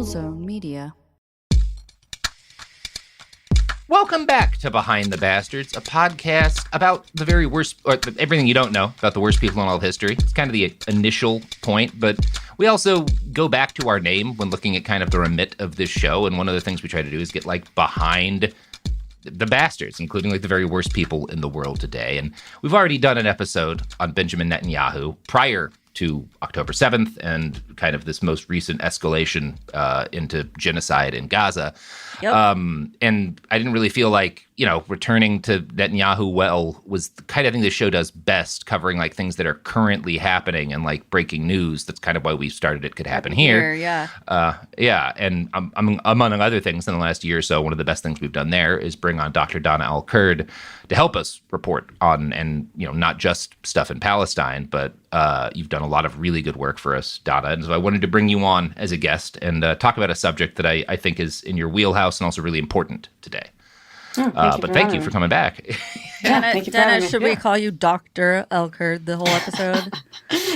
Zone Media. Welcome back to Behind the Bastards, a podcast about the very worst, or everything you don't know about the worst people in all of history. It's kind of the initial point, but we also go back to our name when looking at kind of the remit of this show, and one of the things we try to do is get, like, behind the bastards, including, like, the very worst people in the world today. And we've already done an episode on Benjamin Netanyahu prior to October 7th and kind of this most recent escalation into genocide in Gaza. Yep. And I didn't really feel like, returning to Netanyahu was the kind of thing this show does best, covering like things that are currently happening and like breaking news. That's kind of why we started It Could Happen Here. Yeah. And among other things in the last year or so, one of the best things we've done there is bring on Dr. Donna al-Kurd to help us report on, and, not just stuff in Palestine, but you've done a lot of really good work for us, Donna. And so I wanted to bring you on as a guest and talk about a subject that I think is in your wheelhouse and also really important today. Thank you for coming back. Dana, should we call you Dr. al-Kurd the whole episode?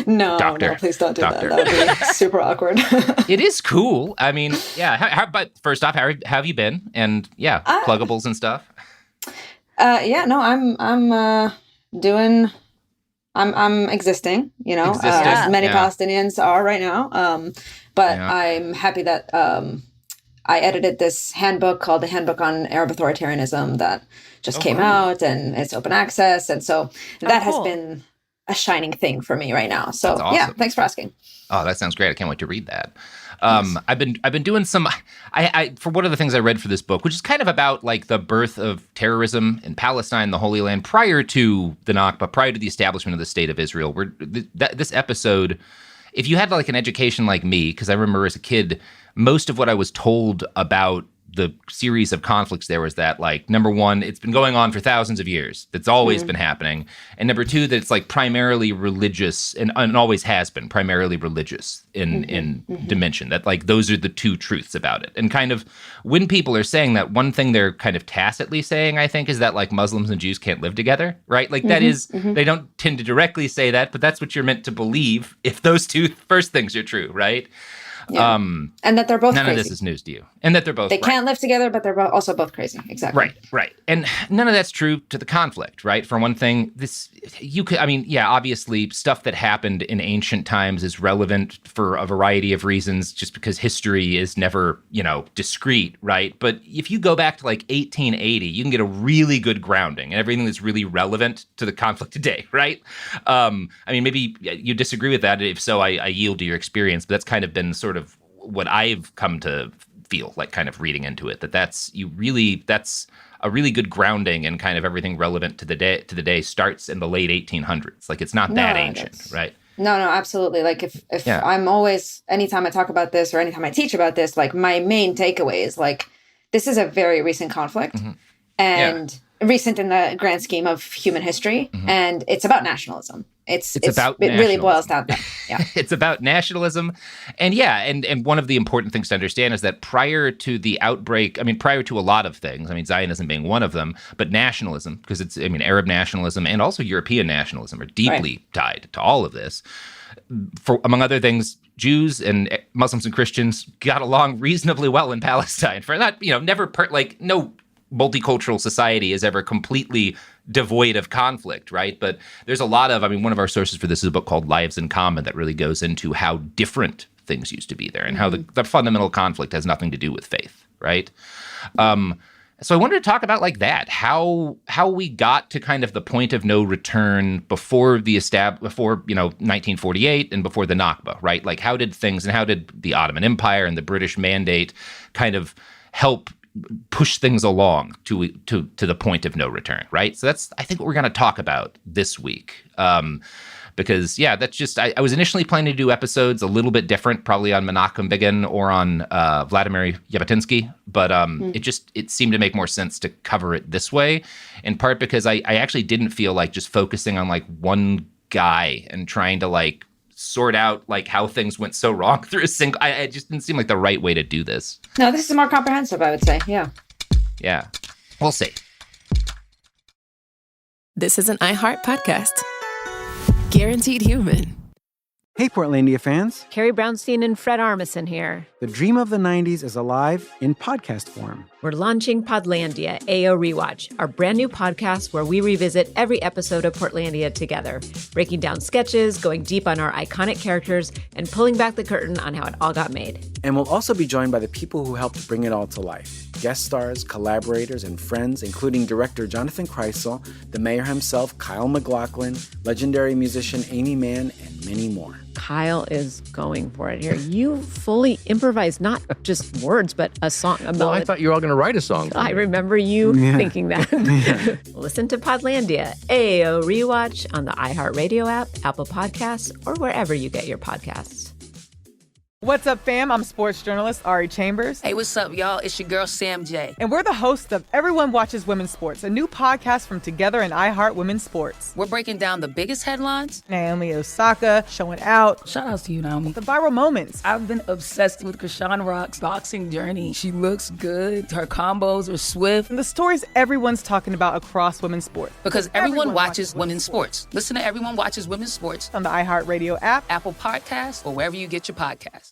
No, please don't do that. That would be super awkward. It is cool. I mean, yeah. But first off, how have you been? And pluggables and stuff. I'm existing, as many Palestinians are right now. I'm happy that I edited this handbook called the Handbook on Arab Authoritarianism that just came out, and it's open access. And so that has been a shining thing for me right now. So awesome. Thanks for asking. Oh, that sounds great. I can't wait to read that. I've been doing some, for one of the things I read for this book, which is kind of about like the birth of terrorism in Palestine, the Holy Land, prior to the Nakba, prior to the establishment of the State of Israel. This episode, if you had like an education like me, because I remember as a kid, most of what I was told about the series of conflicts there was that, like, number one, it's been going on for thousands of years. It's always been happening. And number two, that it's like primarily religious and always has been primarily religious in dimension. That like those are the two truths about it. And kind of when people are saying that, one thing they're kind of tacitly saying, I think, is that like Muslims and Jews can't live together, right? Like that is, they don't tend to directly say that, but that's what you're meant to believe if those two first things are true, right? Yeah. And that they're both none crazy. of this is news to you. And that they're both They can't live together, but they're also both crazy. Exactly. Right. And none of that's true to the conflict, right? For one thing, obviously stuff that happened in ancient times is relevant for a variety of reasons, just because history is never, discrete, right? But if you go back to like 1880, you can get a really good grounding and everything that's really relevant to the conflict today, right? Maybe you disagree with that. If so, I yield to your experience, but that's kind of been sort of what I've come to feel like, kind of reading into it, that's a really good grounding, and kind of everything relevant to the day starts in the late 1800s. Like it's not that ancient, right? No, absolutely. Like if I'm always, anytime I talk about this or anytime I teach about this, like my main takeaway is like, this is a very recent conflict and recent in the grand scheme of human history. And it's about nationalism. It really boils down to that. Yeah. It's about nationalism. And one of the important things to understand is that prior to the outbreak, prior to a lot of things, Zionism being one of them, but nationalism, because it's, Arab nationalism and also European nationalism are deeply tied to all of this. For, among other things, Jews and Muslims and Christians got along reasonably well in Palestine. For that, no multicultural society is ever completely devoid of conflict, right? But there's a lot of, one of our sources for this is a book called Lives in Common that really goes into how different things used to be there and how the fundamental conflict has nothing to do with faith, right? So I wanted to talk about like that, how we got to kind of the point of no return before 1948 and before the Nakba, right? Like how did the Ottoman Empire and the British Mandate kind of help push things along to the point of no return, right? So that's, I think, what we're going to talk about this week. Because, that's just, I was initially planning to do episodes a little bit different, probably on Menachem Begin or on Vladimir Jabotinsky, but it seemed to make more sense to cover it this way, in part because I actually didn't feel like just focusing on like one guy and trying to like sort out like how things went so wrong through a single, it just didn't seem like the right way to do this. No, this is more comprehensive, I would say. Yeah. We'll see. This is an iHeart podcast. Guaranteed Human. Hey, Portlandia fans. Carrie Brownstein and Fred Armisen here. The dream of the 90s is alive in podcast form. We're launching Podlandia AO Rewatch, our brand new podcast where we revisit every episode of Portlandia together, breaking down sketches, going deep on our iconic characters, and pulling back the curtain on how it all got made. And we'll also be joined by the people who helped bring it all to life. Guest stars, collaborators, and friends, including director Jonathan Kreisel, the mayor himself, Kyle MacLachlan, legendary musician Amy Mann, and many more. Kyle is going for it here. You fully improvised not just words, but a song, a melody. Well, I thought you were all going to write a song. I remember you thinking that. Listen to Podlandia, AO Rewatch on the iHeartRadio app, Apple Podcasts, or wherever you get your podcasts. What's up, fam? I'm sports journalist Ari Chambers. Hey, what's up, y'all? It's your girl, Sam J. And we're the hosts of Everyone Watches Women's Sports, a new podcast from Together and iHeart Women's Sports. We're breaking down the biggest headlines. Naomi Osaka showing out. Shout out to you, Naomi. The viral moments. I've been obsessed with Krishan Rock's boxing journey. She looks good. Her combos are swift. And the stories everyone's talking about across women's sports. Because everyone watches women's sports. Listen to Everyone Watches Women's Sports on the iHeartRadio app, Apple Podcasts, or wherever you get your podcasts.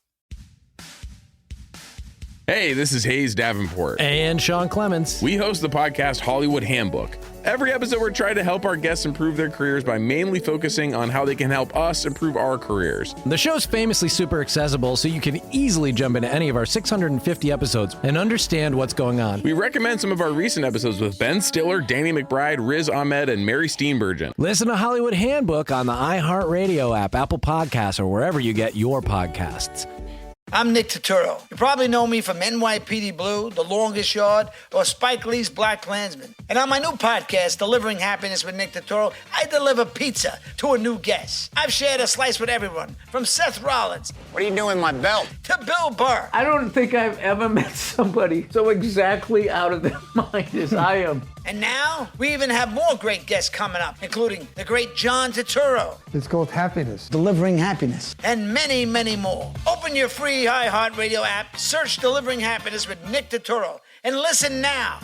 Hey, this is Hayes Davenport. And Sean Clements. We host the podcast Hollywood Handbook. Every episode, we're trying to help our guests improve their careers by mainly focusing on how they can help us improve our careers. The show's famously super accessible, so you can easily jump into any of our 650 episodes and understand what's going on. We recommend some of our recent episodes with Ben Stiller, Danny McBride, Riz Ahmed, and Mary Steenburgen. Listen to Hollywood Handbook on the iHeartRadio app, Apple Podcasts, or wherever you get your podcasts. I'm Nick Turturro. You probably know me from NYPD Blue, The Longest Yard, or Spike Lee's Black Klansman. And on my new podcast, Delivering Happiness with Nick Turturro, I deliver pizza to a new guest. I've shared a slice with everyone, from Seth Rollins. What are you doing with my belt? To Bill Burr. I don't think I've ever met somebody so exactly out of their mind as I am. And now, we even have more great guests coming up, including the great John Turturro. It's called Happiness. Delivering Happiness. And many, many more. Open your free iHeartRadio app, search Delivering Happiness with Nick Turturro, and listen now.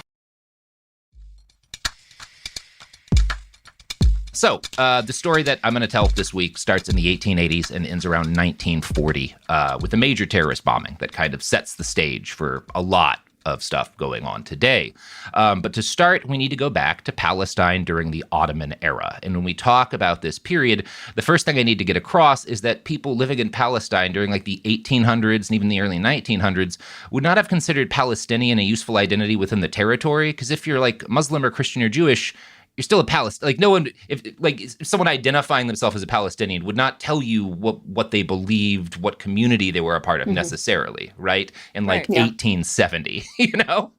So, the story that I'm going to tell this week starts in the 1880s and ends around 1940 with a major terrorist bombing that kind of sets the stage for a lot of stuff going on today. But to start, we need to go back to Palestine during the Ottoman era. And when we talk about this period, the first thing I need to get across is that people living in Palestine during like the 1800s and even the early 1900s would not have considered Palestinian a useful identity within the territory. Because if you're like Muslim or Christian or Jewish, you're still a Palestinian. Like no one, if someone identifying themselves as a Palestinian would not tell you what they believed, what community they were a part of necessarily, right? In like 1870, you know?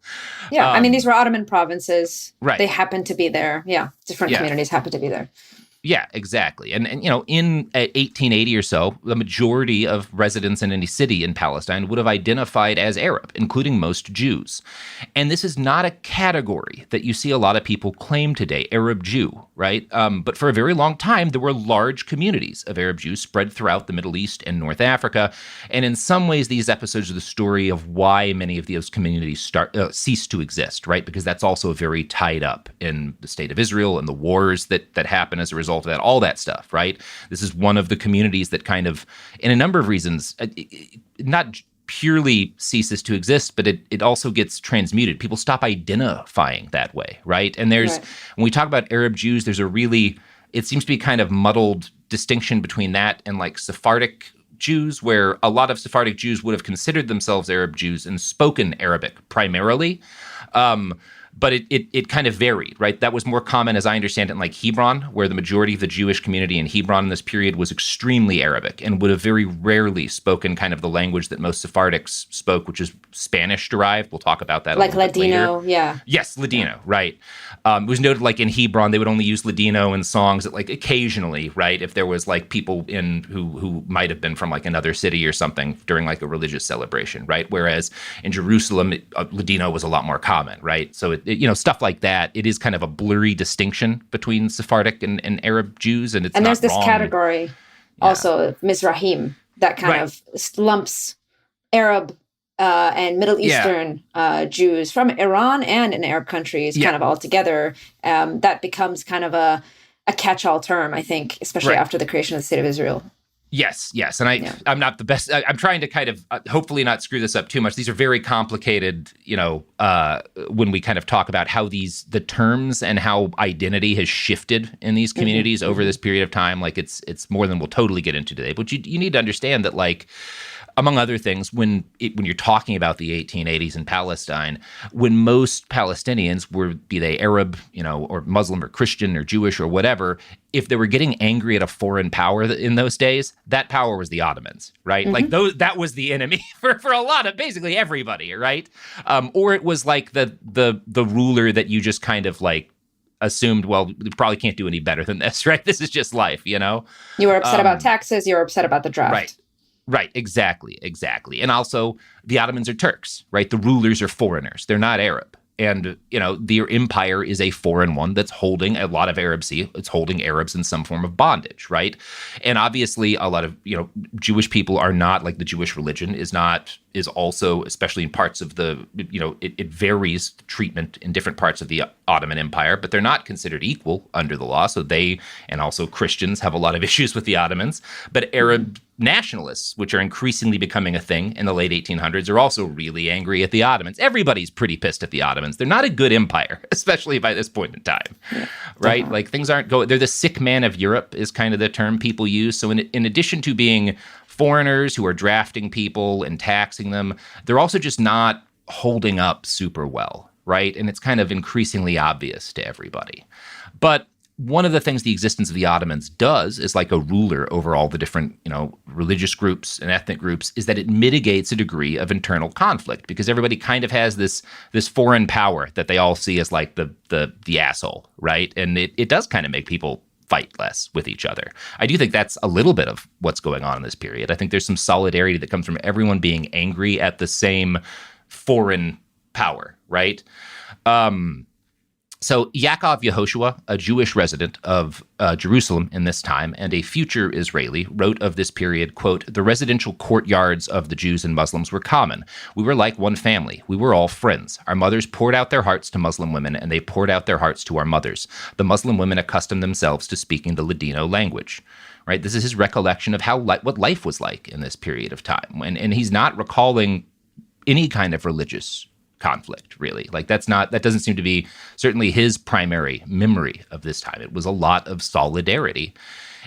Yeah, I mean, these were Ottoman provinces. Right. They happened to be there. Yeah, different communities happened to be there. Yeah, exactly. And you know, in 1880 or so, the majority of residents in any city in Palestine would have identified as Arab, including most Jews. And this is not a category that you see a lot of people claim today, Arab Jew, right? But for a very long time, there were large communities of Arab Jews spread throughout the Middle East and North Africa. And in some ways, these episodes are the story of why many of those communities ceased to exist, right? Because that's also very tied up in the state of Israel and the wars that happen as a result of that, all that stuff, right? This is one of the communities that kind of, in a number of reasons, not purely ceases to exist, but it also gets transmuted. People stop identifying that way, right? And when we talk about Arab Jews, there's it seems to be kind of muddled distinction between that and like Sephardic Jews, where a lot of Sephardic Jews would have considered themselves Arab Jews and spoken Arabic primarily. But it kind of varied, right? That was more common, as I understand it, in like Hebron, where the majority of the Jewish community in Hebron in this period was extremely Arabic and would have very rarely spoken kind of the language that most Sephardics spoke, which is Spanish-derived. We'll talk about that a little bit later. Ladino, yeah. Yes, Ladino, right. It was noted like in Hebron, they would only use Ladino in songs that like occasionally, right, if there was like people in who might have been from like another city or something during like a religious celebration, right? Whereas in Jerusalem, Ladino was a lot more common, right? So stuff like that. It is kind of a blurry distinction between Sephardic and Arab Jews, and there's this category also of Mizrahim that kind of lumps Arab and Middle Eastern Jews from Iran and in Arab countries kind of all together. That becomes kind of a catch-all term, I think, especially after the creation of the State of Israel. Yes. And I'm not the best. I'm trying to kind of hopefully not screw this up too much. These are very complicated, when we kind of talk about how the terms and how identity has shifted in these communities over this period of time. Like it's more than we'll totally get into today. But you need to understand that, like, among other things, when you're talking about the 1880s in Palestine, when most Palestinians were, be they Arab, or Muslim or Christian or Jewish or whatever, if they were getting angry at a foreign power in those days, that power was the Ottomans, right? Like that was the enemy for a lot of basically everybody, right? Or it was like the ruler that you just kind of like assumed, well, we probably can't do any better than this, right? This is just life, You were upset about taxes. You were upset about the draft. Right, exactly. And also, the Ottomans are Turks, right? The rulers are foreigners. They're not Arab. And, their empire is a foreign one that's holding a lot of Arab Sea. It's holding Arabs in some form of bondage, right? And obviously, a lot of, Jewish people are not, like, the Jewish religion is also, especially in parts of the, it varies treatment in different parts of the Ottoman Empire, but they're not considered equal under the law. So they, and also Christians, have a lot of issues with the Ottomans. But Arab nationalists, which are increasingly becoming a thing in the late 1800s, are also really angry at the Ottomans. Everybody's pretty pissed at the Ottomans. They're not a good empire, especially by this point in time, right? Like, things aren't going, they're the sick man of Europe is kind of the term people use. So in addition to being foreigners who are drafting people and taxing them, they're also just not holding up super well, right? And it's kind of increasingly obvious to everybody. But one of the things the existence of the Ottomans does is, like a ruler over all the different, religious groups and ethnic groups, is that it mitigates a degree of internal conflict, because everybody kind of has this foreign power that they all see as like the asshole, right? And it does kind of make people fight less with each other. I do think that's a little bit of what's going on in this period. I think there's some solidarity that comes from everyone being angry at the same foreign power, right? So Yaakov Yehoshua, a Jewish resident of Jerusalem in this time and a future Israeli, wrote of this period, quote, "The residential courtyards of the Jews and Muslims were common. We were like one family. We were all friends. Our mothers poured out their hearts to Muslim women, and they poured out their hearts to our mothers. The Muslim women accustomed themselves to speaking the Ladino language." Right? This is his recollection of what life was like in this period of time. And he's not recalling any kind of religious conflict, really. Like, that doesn't seem to be certainly his primary memory of this time. It was a lot of solidarity.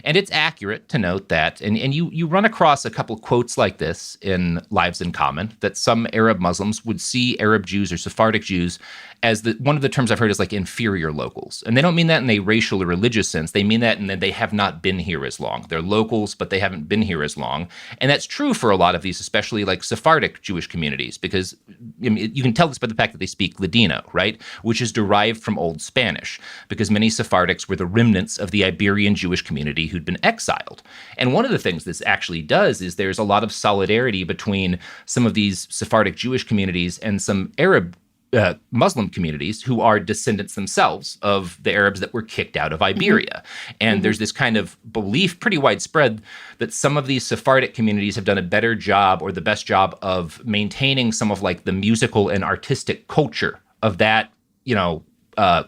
And it's accurate to note that, and you run across a couple quotes like this in Lives in Common, that some Arab Muslims would see Arab Jews or Sephardic Jews as one of the terms I've heard is like inferior locals. And they don't mean that in a racial or religious sense. They mean that in that they have not been here as long. They're locals, but they haven't been here as long. And that's true for a lot of these, especially like Sephardic Jewish communities, because you can tell this by the fact that they speak Ladino, right? Which is derived from Old Spanish, because many Sephardics were the remnants of the Iberian Jewish community who'd been exiled. And one of the things this actually does is there's a lot of solidarity between some of these Sephardic Jewish communities and some Arab Muslim communities who are descendants themselves of the Arabs that were kicked out of Iberia. And there's this kind of belief, pretty widespread, that some of these Sephardic communities have done a better job or the best job of maintaining some of like the musical and artistic culture of that,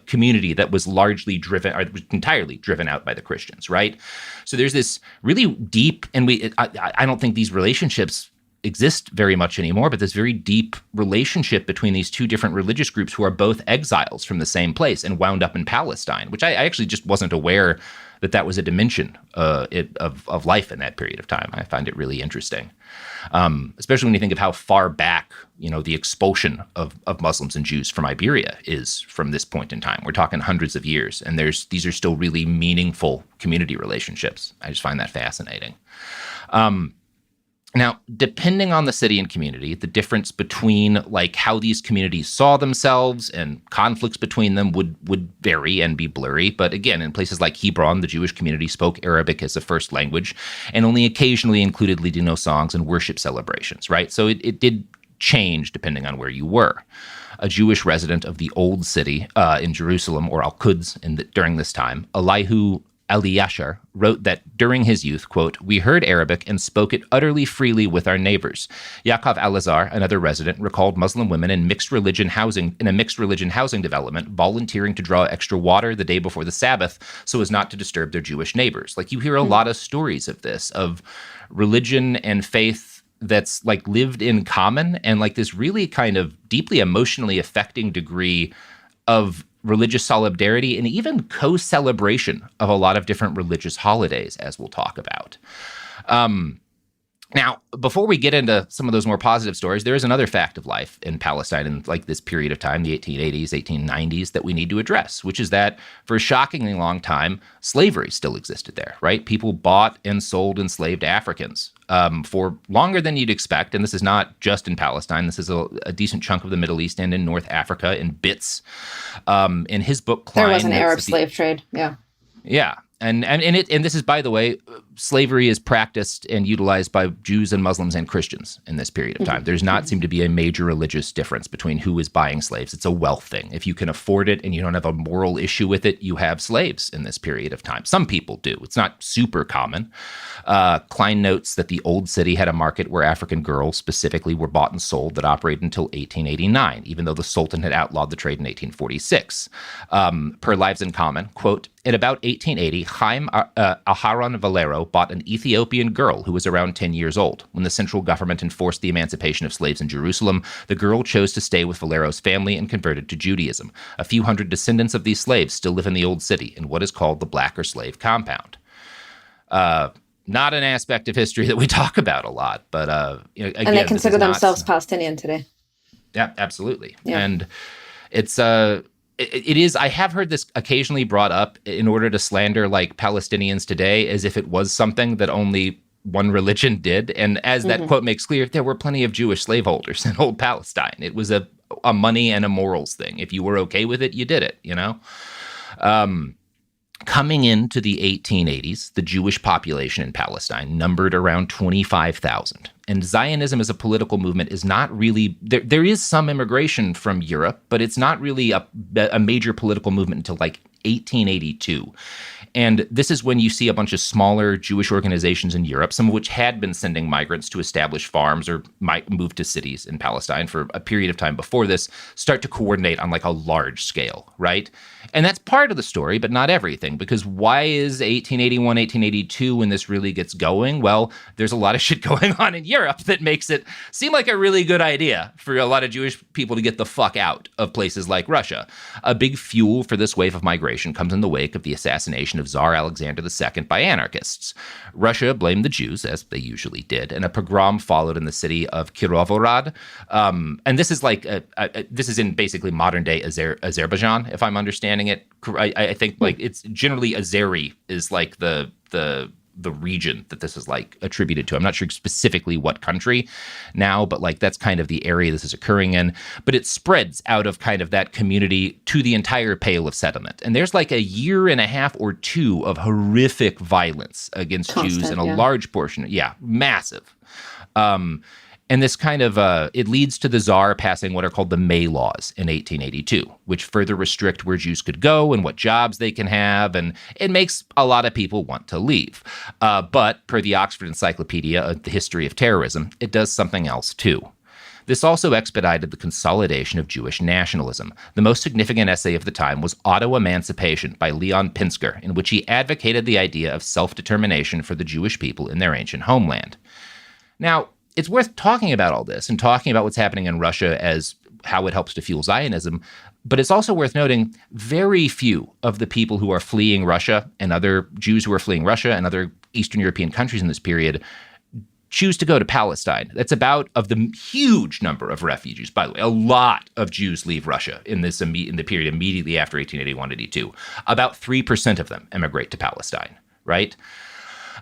community that was largely driven, or was entirely driven out by the Christians, right? So there's this really deep, and I don't think these relationships exist very much anymore, but this very deep relationship between these two different religious groups who are both exiles from the same place and wound up in Palestine, which I actually just wasn't aware that was a dimension of life in that period of time. I find it really interesting, especially when you think of how far back, the expulsion of Muslims and Jews from Iberia is from this point in time. We're talking hundreds of years, and these are still really meaningful community relationships. I just find that fascinating. Now, depending on the city and community, the difference between like how these communities saw themselves and conflicts between them would vary and be blurry. But again, in places like Hebron, the Jewish community spoke Arabic as a first language and only occasionally included Ladino songs and worship celebrations, right? So it did change depending on where you were. A Jewish resident of the Old City in Jerusalem, or al-Quds during this time, Elihu Ali Yashar, wrote that during his youth, quote, "We heard Arabic and spoke it utterly freely with our neighbors." Yaakov Al-Azhar, another resident, recalled Muslim women in a mixed religion housing development volunteering to draw extra water the day before the Sabbath so as not to disturb their Jewish neighbors. Like, you hear a lot of stories of this, of religion and faith that's like lived in common, and like this really kind of deeply emotionally affecting degree of religious solidarity and even co-celebration of a lot of different religious holidays, as we'll talk about. Now, before we get into some of those more positive stories, there is another fact of life in Palestine in like this period of time, the 1880s, 1890s, that we need to address, which is that for a shockingly long time, slavery still existed there, right? People bought and sold enslaved Africans for longer than you'd expect. And this is not just in Palestine. This is a decent chunk of the Middle East and in North Africa in bits. In his book, Klein, there was an Arab slave trade. Yeah. Yeah. And this is, by the way, slavery is practiced and utilized by Jews and Muslims and Christians in this period of time. There's not seem to be a major religious difference between who is buying slaves. It's a wealth thing. If you can afford it and you don't have a moral issue with it, you have slaves in this period of time. Some people do. It's not super common. Klein notes that the Old City had a market where African girls specifically were bought and sold that operated until 1889, even though the Sultan had outlawed the trade in 1846. Per Lives in Common, quote, "In about 1880, Chaim Aharon Valero bought an Ethiopian girl who was around 10 years old. When the central government enforced the emancipation of slaves in Jerusalem, the girl chose to stay with Valero's family and converted to Judaism. A few hundred descendants of these slaves still live in the Old City in what is called the Blacker Slave Compound." Not an aspect of history that we talk about a lot, but again, and they consider themselves Palestinian today. Yeah, absolutely. Yeah. And it's it is, I have heard this occasionally brought up in order to slander like Palestinians today as if it was something that only one religion did. And as that quote makes clear, there were plenty of Jewish slaveholders in old Palestine. It was a money and a morals thing. If you were okay with it, you did it, you know? Coming into the 1880s, the Jewish population in Palestine numbered around 25,000. And Zionism as a political movement is not really, there is some immigration from Europe, but it's not really a major political movement until like 1882. And this is when you see a bunch of smaller Jewish organizations in Europe, some of which had been sending migrants to establish farms or might move to cities in Palestine for a period of time before this, start to coordinate on like a large scale, right? And that's part of the story, but not everything, because why is 1881, 1882 when this really gets going? Well, there's a lot of shit going on in Europe that makes it seem like a really good idea for a lot of Jewish people to get the fuck out of places like Russia. A big fuel for this wave of migration comes in the wake of the assassination of Tsar Alexander II by anarchists. Russia blamed the Jews, as they usually did, and a pogrom followed in the city of Kirovorad. And this is like, this is in basically modern day Azerbaijan, if I'm understanding it. I think like it's generally Azeri is like the region that this is like attributed to. I'm not sure specifically what country now, but like that's kind of the area this is occurring in. But it spreads out of kind of that community to the entire Pale of Settlement. And there's like a year and a half or two of horrific violence against Jews in a large portion. Yeah, massive. And this kind of, it leads to the Tsar passing what are called the May Laws in 1882, which further restrict where Jews could go and what jobs they can have, and it makes a lot of people want to leave. But per the Oxford Encyclopedia, The History of Terrorism, it does something else too. This also expedited the consolidation of Jewish nationalism. The most significant essay of the time was Auto-Emancipation by Leon Pinsker, in which he advocated the idea of self-determination for the Jewish people in their ancient homeland. Now, it's worth talking about all this and talking about what's happening in Russia as how it helps to fuel Zionism. But it's also worth noting very few of the people who are fleeing Russia and other Jews who are fleeing Russia and other Eastern European countries in this period choose to go to Palestine. That's about, of the huge number of refugees, by the way, a lot of Jews leave Russia in the period immediately after 1881-82. About 3% of them emigrate to Palestine, right?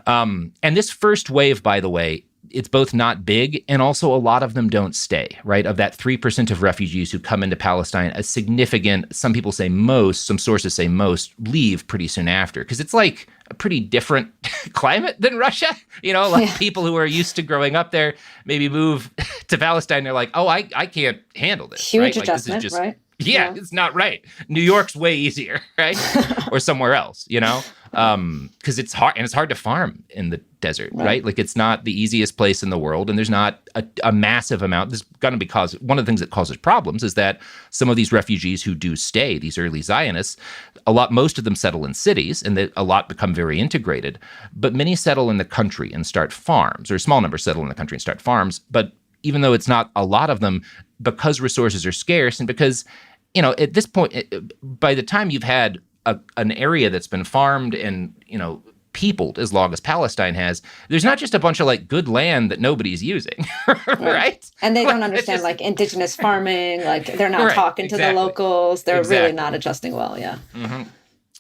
And this first wave, by the way, it's both not big and also a lot of them don't stay, right? Of that 3% of refugees who come into Palestine, a significant, some people say most, some sources say most, leave pretty soon after. Because it's like a pretty different climate than Russia. You know, like people who are used to growing up there maybe move to Palestine. They're like, oh, I can't handle this. Huge right? adjustment, like, this is just, right? Yeah, it's not right. New York's way easier, right? Or somewhere else, because it's hard, and it's hard to farm in the desert, right? Like, it's not the easiest place in the world, and there's not a massive amount. There's going to be one of the things that causes problems is that some of these refugees who do stay, these early Zionists, most of them settle in cities, and a lot become very integrated. But many settle in the country and start farms, or a small number settle in the country and start farms. But even though it's not a lot of them, because resources are scarce, and because at this point, by the time you've had an area that's been farmed and, peopled as long as Palestine has, there's not just a bunch of good land that nobody's using, right? And they don't understand indigenous farming, they're not talking to the locals. They're really not adjusting well, yeah. Mm-hmm.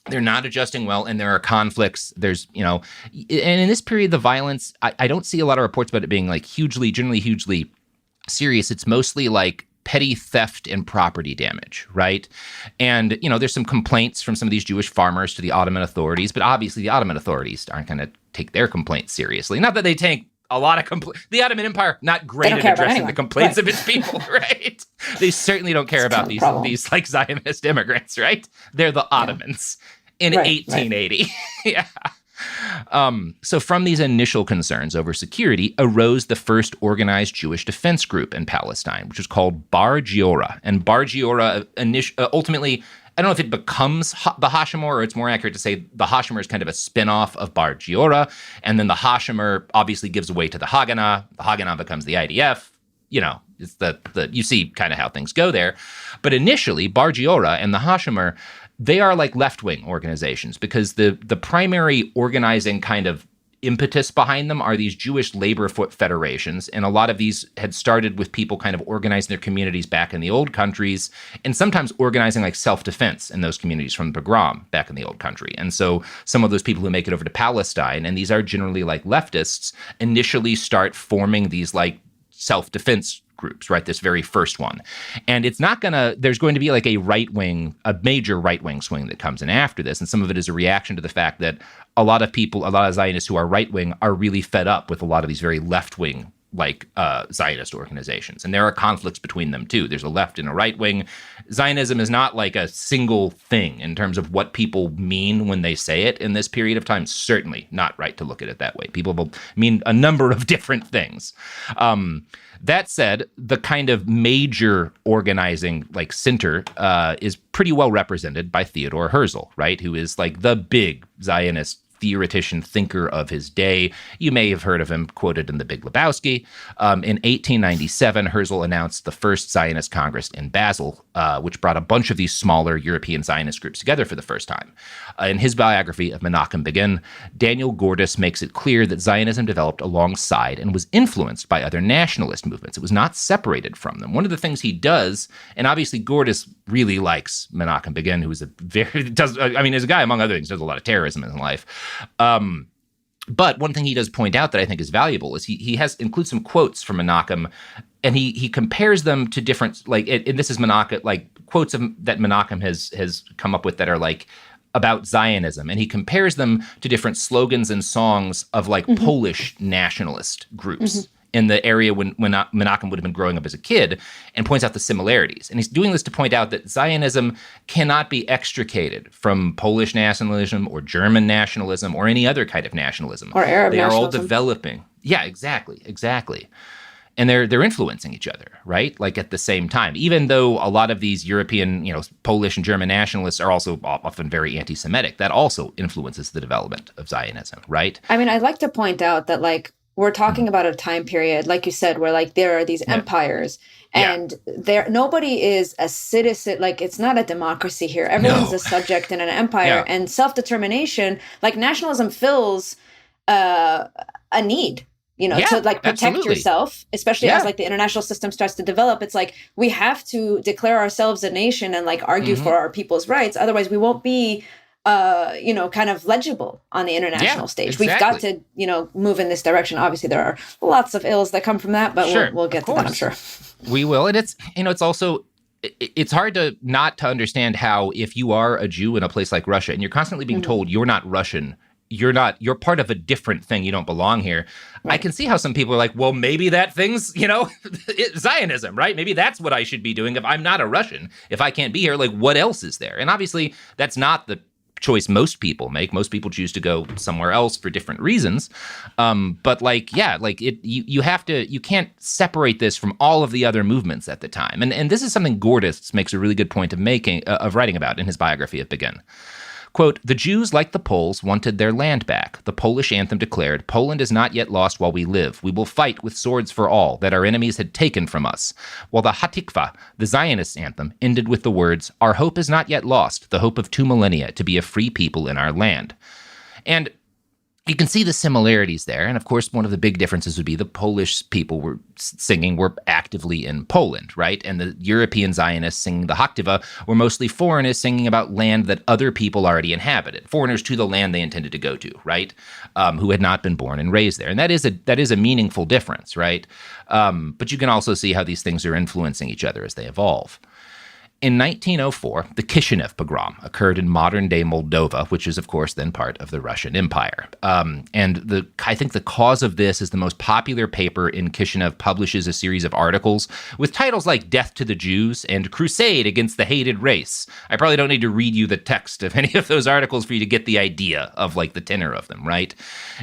They're not adjusting well, and there are conflicts. There's, and in this period, the violence, I don't see a lot of reports about it being generally hugely serious. It's mostly petty theft and property damage, right? And, there's some complaints from some of these Jewish farmers to the Ottoman authorities, but obviously the Ottoman authorities aren't going to take their complaints seriously. Not that they take a lot of complaints. The Ottoman Empire, not great at addressing the complaints of its people, right? They certainly don't care about these Zionist immigrants, right? They're the Ottomans in 1880. Yeah. So from these initial concerns over security arose the first organized Jewish defense group in Palestine, which was called Bar Giora. And Bar Giora ultimately, I don't know if it becomes the Hashomer, or it's more accurate to say the Hashomer is kind of a spin-off of Bar Giora. And then the Hashomer obviously gives way to the Haganah. The Haganah becomes the IDF. It's you see kind of how things go there. But initially, Bar Giora and the Hashomer, they are left-wing organizations because the primary organizing kind of impetus behind them are these Jewish labor federations. And a lot of these had started with people kind of organizing their communities back in the old countries, and sometimes organizing self-defense in those communities from the pogrom back in the old country. And so some of those people who make it over to Palestine, and these are generally leftists, initially start forming these self-defense groups, right? This very first one. And there's going to be a major right-wing swing that comes in after this. And some of it is a reaction to the fact that a lot of Zionists who are right-wing are really fed up with a lot of these very left-wing Zionist organizations. And there are conflicts between them too. There's a left and a right wing. Zionism is not a single thing in terms of what people mean when they say it in this period of time. Certainly not right to look at it that way. People will mean a number of different things. That said, the kind of major organizing center is pretty well represented by Theodor Herzl, right? Who is the big Zionist theoretician, thinker of his day. You may have heard of him quoted in The Big Lebowski. In 1897, Herzl announced the first Zionist Congress in Basel, which brought a bunch of these smaller European Zionist groups together for the first time. In his biography of Menachem Begin, Daniel Gordis makes it clear that Zionism developed alongside and was influenced by other nationalist movements. It was not separated from them. One of the things he does, and obviously Gordis really likes Menachem Begin, who is as a guy, among other things, does a lot of terrorism in his life. But one thing he does point out that I think is valuable is he includes some quotes from Menachem, and he compares them to different, and this is Menachem, quotes that Menachem has come up with that are about Zionism, and he compares them to different slogans and songs of Polish nationalist groups in the area when Menachem would have been growing up as a kid, and points out the similarities. And he's doing this to point out that Zionism cannot be extricated from Polish nationalism or German nationalism or any other kind of nationalism. Or Arab nationalism. They are all developing. Yeah, exactly. And they're influencing each other, right? At the same time, even though a lot of these European, Polish and German nationalists are also often very anti-Semitic, that also influences the development of Zionism, right? I mean, I'd like to point out that we're talking about a time period, like you said, where there are these empires, and nobody is a citizen. It's not a democracy here. Everyone's a subject in an empire, and self-determination, nationalism fills a need. To protect absolutely. yourself, especially as the international system starts to develop. It's we have to declare ourselves a nation and argue for our people's rights. Otherwise, we won't be kind of legible on the international stage. Exactly. We've got to, move in this direction. Obviously, there are lots of ills that come from that, but we'll get to that, I'm sure. We will. And it's, it's also, it's hard not to understand how if you are a Jew in a place like Russia and you're constantly being told you're not Russian, you're part of a different thing. You don't belong here. Right. I can see how some people are like, well, maybe that thing's, Zionism, right? Maybe that's what I should be doing if I'm not a Russian. If I can't be here, like, what else is there? And obviously, that's not the choice most people make. Most people choose to go somewhere else for different reasons. But you can't separate this from all of the other movements at the time. And this is something Gordas makes a really good point of writing about in his biography of Begin. Quote, the Jews, like the Poles, wanted their land back. The Polish anthem declared, Poland is not yet lost while we live. We will fight with swords for all that our enemies had taken from us. While the Hatikva, the Zionist anthem, ended with the words, our hope is not yet lost, the hope of 2 millennia to be a free people in our land. And you can see the similarities there. And of course, one of the big differences would be the Polish people were actively in Poland, right? And the European Zionists singing the Haktiva were mostly foreigners singing about land that other people already inhabited, foreigners to the land they intended to go to, right? Who had not been born and raised there. And that is a meaningful difference, right? But you can also see how these things are influencing each other as they evolve. In 1904, the Kishinev pogrom occurred in modern-day Moldova, which is, of course, then part of the Russian Empire. And I think the cause of this is the most popular paper in Kishinev publishes a series of articles with titles like Death to the Jews and Crusade Against the Hated Race. I probably don't need to read you the text of any of those articles for you to get the idea of, the tenor of them, right?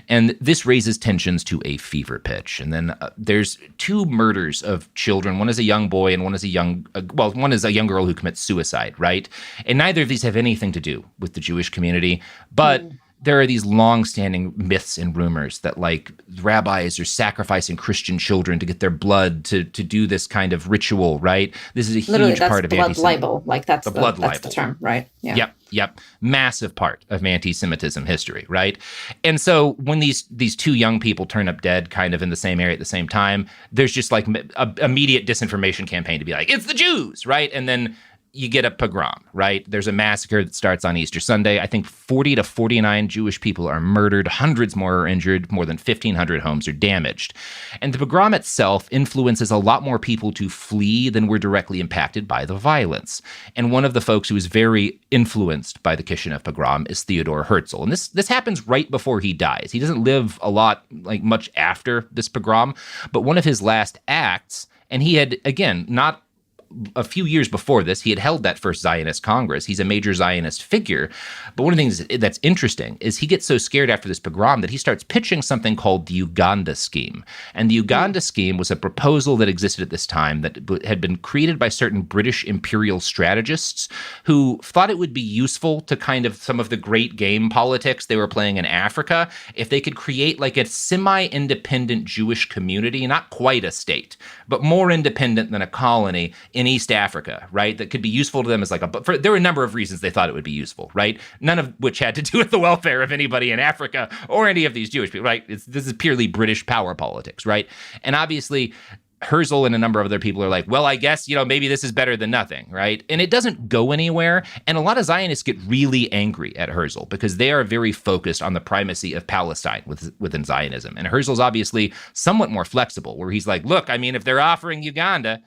And this raises tensions to a fever pitch. And then there's 2 murders of children. One is a young boy and one is a young girl who commits suicide, right? And neither of these have anything to do with the Jewish community, but there are these long-standing myths and rumors that rabbis are sacrificing Christian children to get their blood to do this kind of ritual, right? This is a huge part of anti-Semitism. Blood libel, that's the blood libel. That's the term, right? Yeah. Yep. Massive part of anti-Semitism history, right? And so when these 2 young people turn up dead kind of in the same area at the same time, there's just a immediate disinformation campaign to be like, it's the Jews, right? And then you get a pogrom, right? There's a massacre that starts on Easter Sunday. I think 40 to 49 Jewish people are murdered. Hundreds more are injured. More than 1,500 homes are damaged. And the pogrom itself influences a lot more people to flee than were directly impacted by the violence. And one of the folks who is very influenced by the Kishinev pogrom is Theodor Herzl. And this happens right before he dies. He doesn't live a lot, much after this pogrom, but one of his last acts, and he had, again, not a few years before this, he had held that first Zionist Congress. He's a major Zionist figure. But one of the things that's interesting is he gets so scared after this pogrom that he starts pitching something called the Uganda Scheme. And the Uganda Scheme was a proposal that existed at this time that had been created by certain British imperial strategists who thought it would be useful to kind of some of the great game politics they were playing in Africa if they could create a semi-independent Jewish community, not quite a state, but more independent than a colony in East Africa, right? That could be useful to them as there were a number of reasons they thought it would be useful, right? None of which had to do with the welfare of anybody in Africa or any of these Jewish people, right? This is purely British power politics, right? And obviously, Herzl and a number of other people are like, well, I guess, maybe this is better than nothing, right? And it doesn't go anywhere. And a lot of Zionists get really angry at Herzl because they are very focused on the primacy of Palestine within Zionism. And Herzl's obviously somewhat more flexible, where he's like, look, if they're offering Uganda,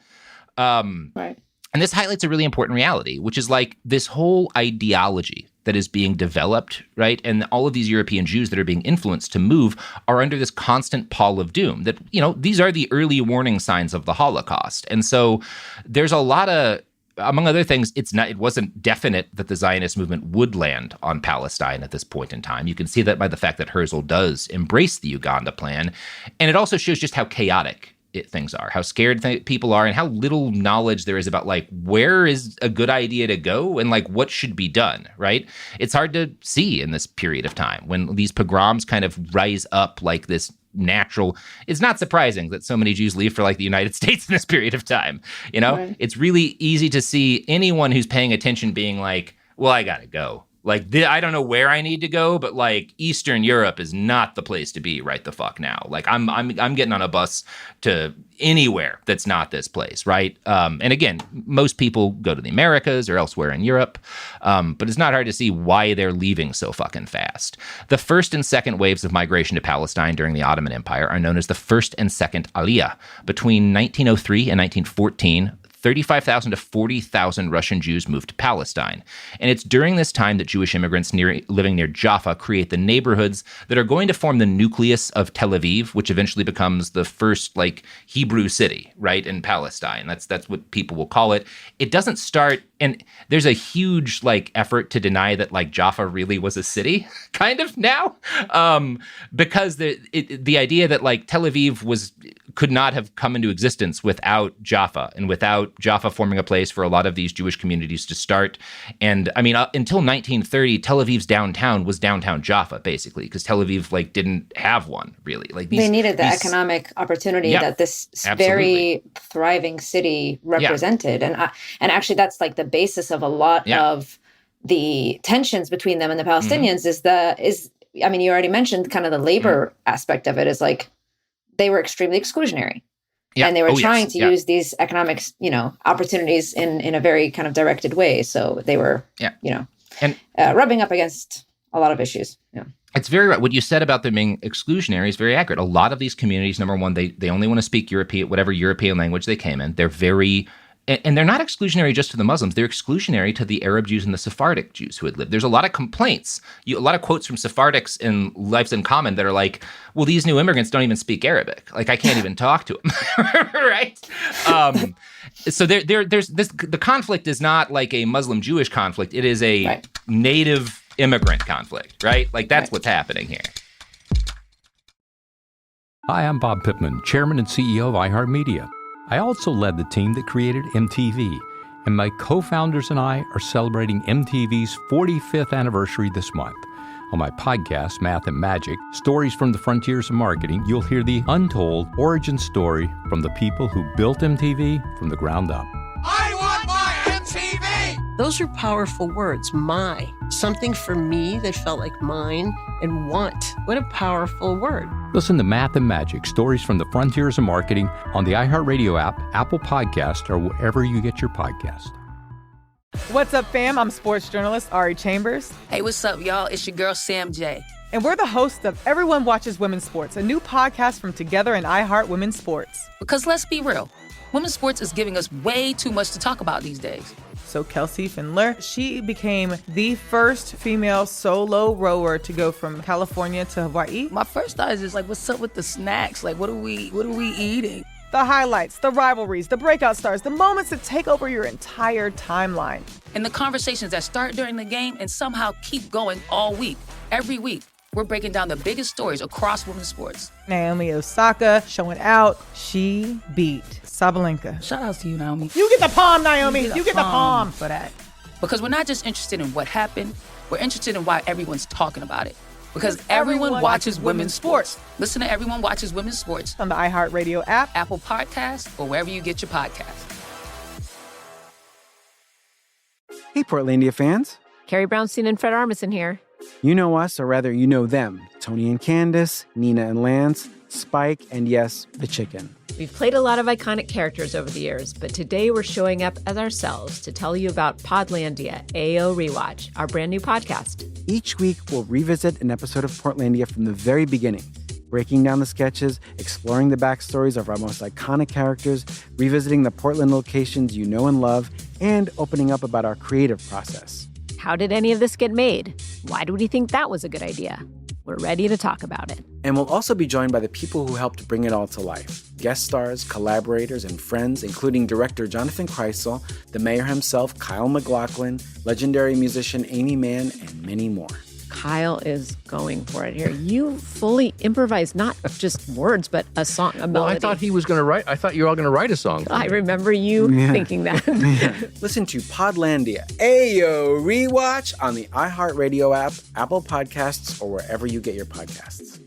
right. And this highlights a really important reality, which is this whole ideology that is being developed, right? And all of these European Jews that are being influenced to move are under this constant pall of doom that, these are the early warning signs of the Holocaust. And so there's a lot of, among other things, it wasn't definite that the Zionist movement would land on Palestine at this point in time. You can see that by the fact that Herzl does embrace the Uganda plan. And it also shows just how chaotic things are, how scared people are, and how little knowledge there is about where is a good idea to go and what should be done, right? It's hard to see in this period of time when these pogroms kind of rise up this natural. It's not surprising that so many Jews leave for the United States in this period of time. Right. It's really easy to see anyone who's paying attention being well, I gotta go. I don't know where I need to go, but Eastern Europe is not the place to be right the fuck now. I'm getting on a bus to anywhere that's not this place, right? And again, most people go to the Americas or elsewhere in Europe, but it's not hard to see why they're leaving so fucking fast. The first and second waves of migration to Palestine during the Ottoman Empire are known as the first and second Aliyah. Between 1903 and 1914, 35,000 to 40,000 Russian Jews moved to Palestine. And it's during this time that Jewish immigrants living near Jaffa create the neighborhoods that are going to form the nucleus of Tel Aviv, which eventually becomes the first Hebrew city, right, in Palestine. That's what people will call it. It doesn't start, and there's a huge effort to deny that Jaffa really was a city, kind of now, because the idea that Tel Aviv could not have come into existence without Jaffa, and without Jaffa forming a place for a lot of these Jewish communities to start. And I mean, until 1930, Tel Aviv's downtown was downtown Jaffa, basically, because Tel Aviv didn't have one really. They needed the economic opportunity that this very thriving city represented, and actually that's the basis of a lot of the tensions between them and the Palestinians. I mean, you already mentioned kind of the labor aspect of it is they were extremely exclusionary. And they were trying to use these economic, opportunities in a very kind of directed way. So they were, rubbing up against a lot of issues. Yeah. It's very right. What you said about them being exclusionary is very accurate. A lot of these communities, number one, they only want to speak whatever European language they came in. They're very... And they're not exclusionary just to the Muslims. They're exclusionary to the Arab Jews and the Sephardic Jews who had lived. There's a lot of complaints, a lot of quotes from Sephardics in Lives in Common that are well, these new immigrants don't even speak Arabic. I can't even talk to them, right? So there's this. The conflict is not a Muslim-Jewish conflict. It is a native immigrant conflict, right? That's what's happening here. Hi, I'm Bob Pittman, Chairman and CEO of iHeartMedia. I also led the team that created MTV, and my co-founders and I are celebrating MTV's 45th anniversary this month. On my podcast, Math and Magic, Stories from the Frontiers of Marketing, you'll hear the untold origin story from the people who built MTV from the ground up. I want my MTV! Those are powerful words, my. Something for me that felt like mine, and want. What a powerful word. Listen to Math and Magic, Stories from the Frontiers of Marketing on the iHeartRadio app, Apple Podcast, or wherever you get your podcast. What's up, fam? I'm sports journalist Ari Chambers. Hey, what's up, y'all? It's your girl, Sam J. And we're the hosts of Everyone Watches Women's Sports, a new podcast from Together and iHeart Women's Sports. Because let's be real, women's sports is giving us way too much to talk about these days. So Kelsey Findler, she became the first female solo rower to go from California to Hawaii. My first thought is just what's up with the snacks? What are we eating? The highlights, the rivalries, the breakout stars, the moments that take over your entire timeline. And the conversations that start during the game and somehow keep going all week, every week. We're breaking down the biggest stories across women's sports. Naomi Osaka showing out. She beat Sabalenka. Shout out to you, Naomi. You get the palm, Naomi. You get the palm for that. Because we're not just interested in what happened. We're interested in why everyone's talking about it. Because everyone watches women's sports. Listen to Everyone Watches Women's Sports on the iHeartRadio app, Apple Podcasts, or wherever you get your podcasts. Hey, Portlandia fans. Carrie Brownstein and Fred Armisen here. You know us, or rather, you know them. Tony and Candace, Nina and Lance, Spike, and yes, the chicken. We've played a lot of iconic characters over the years, but today we're showing up as ourselves to tell you about Podlandia, AO Rewatch, our brand new podcast. Each week, we'll revisit an episode of Portlandia from the very beginning, breaking down the sketches, exploring the backstories of our most iconic characters, revisiting the Portland locations you know and love, and opening up about our creative process. How did any of this get made? Why do we think that was a good idea? We're ready to talk about it. And we'll also be joined by the people who helped bring it all to life. Guest stars, collaborators, and friends, including director Jonathan Kreisel, the mayor himself, Kyle MacLachlan, legendary musician Amy Mann, and many more. Kyle is going for it here. You fully improvised not just words, but a song, a melody. Well, I thought he was going to write. I thought you were all going to write a song. I remember you thinking that. Listen to Podlandia, Ayo Rewatch on the iHeartRadio app, Apple Podcasts, or wherever you get your podcasts.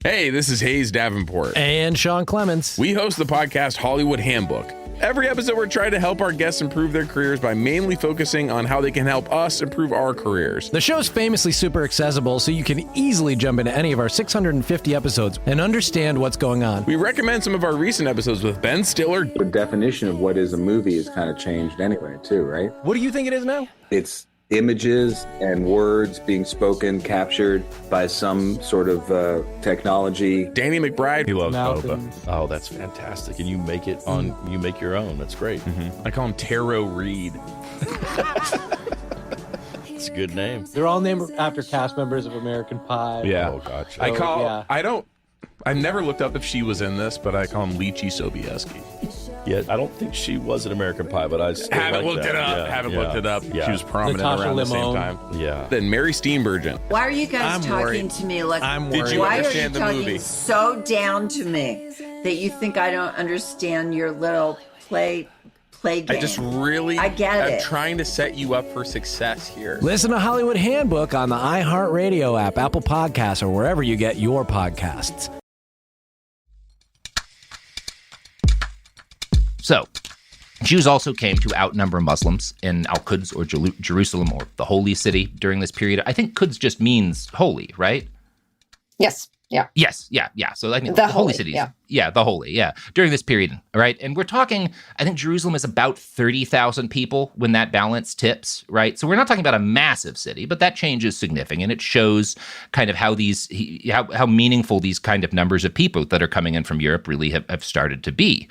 Hey, this is Hayes Davenport. And Sean Clements. We host the podcast Hollywood Handbook. Every episode, we're trying to help our guests improve their careers by mainly focusing on how they can help us improve our careers. The show's famously super accessible, so you can easily jump into any of our 650 episodes and understand what's going on. We recommend some of our recent episodes with Ben Stiller. The definition of what is a movie has kind of changed anyway, too, right? What do you think it is now? It's images and words being spoken, captured by some sort of technology. Danny McBride. He loves boba. Oh, that's fantastic. And you make it on, you make your own. That's great. I call him Taro Reed. It's a good name. They're all named after cast members of American Pie. Yeah. Oh, gotcha. I've never looked up if she was in this, but I call him Lychee Sobieski. Yeah, I don't think she was an American Pie, but I still haven't looked it up. Looked it up. Yeah. She was prominent Natasha around the Limon. same time. Yeah. Then Mary Steenburgen. Why are you guys talking to me like? I'm worried. Did you why understand are the you talking movie? so down to me that you think I don't understand your little play game? I just really, I get I'm it. trying to set you up for success here. Listen to Hollywood Handbook on the iHeartRadio app, Apple Podcasts, or wherever you get your podcasts. So, Jews also came to outnumber Muslims in al-Quds or Jerusalem or the Holy City during this period. I think Quds just means holy, right? Yes. Yeah. Yes. Yeah. So I think the Holy City. Yeah. The Holy. Yeah. During this period. Right. And we're talking, I think Jerusalem is about 30,000 people when that balance tips. Right. So we're not talking about a massive city, but that change is significant. It shows kind of how how meaningful these kind of numbers of people that are coming in from Europe really have started to be.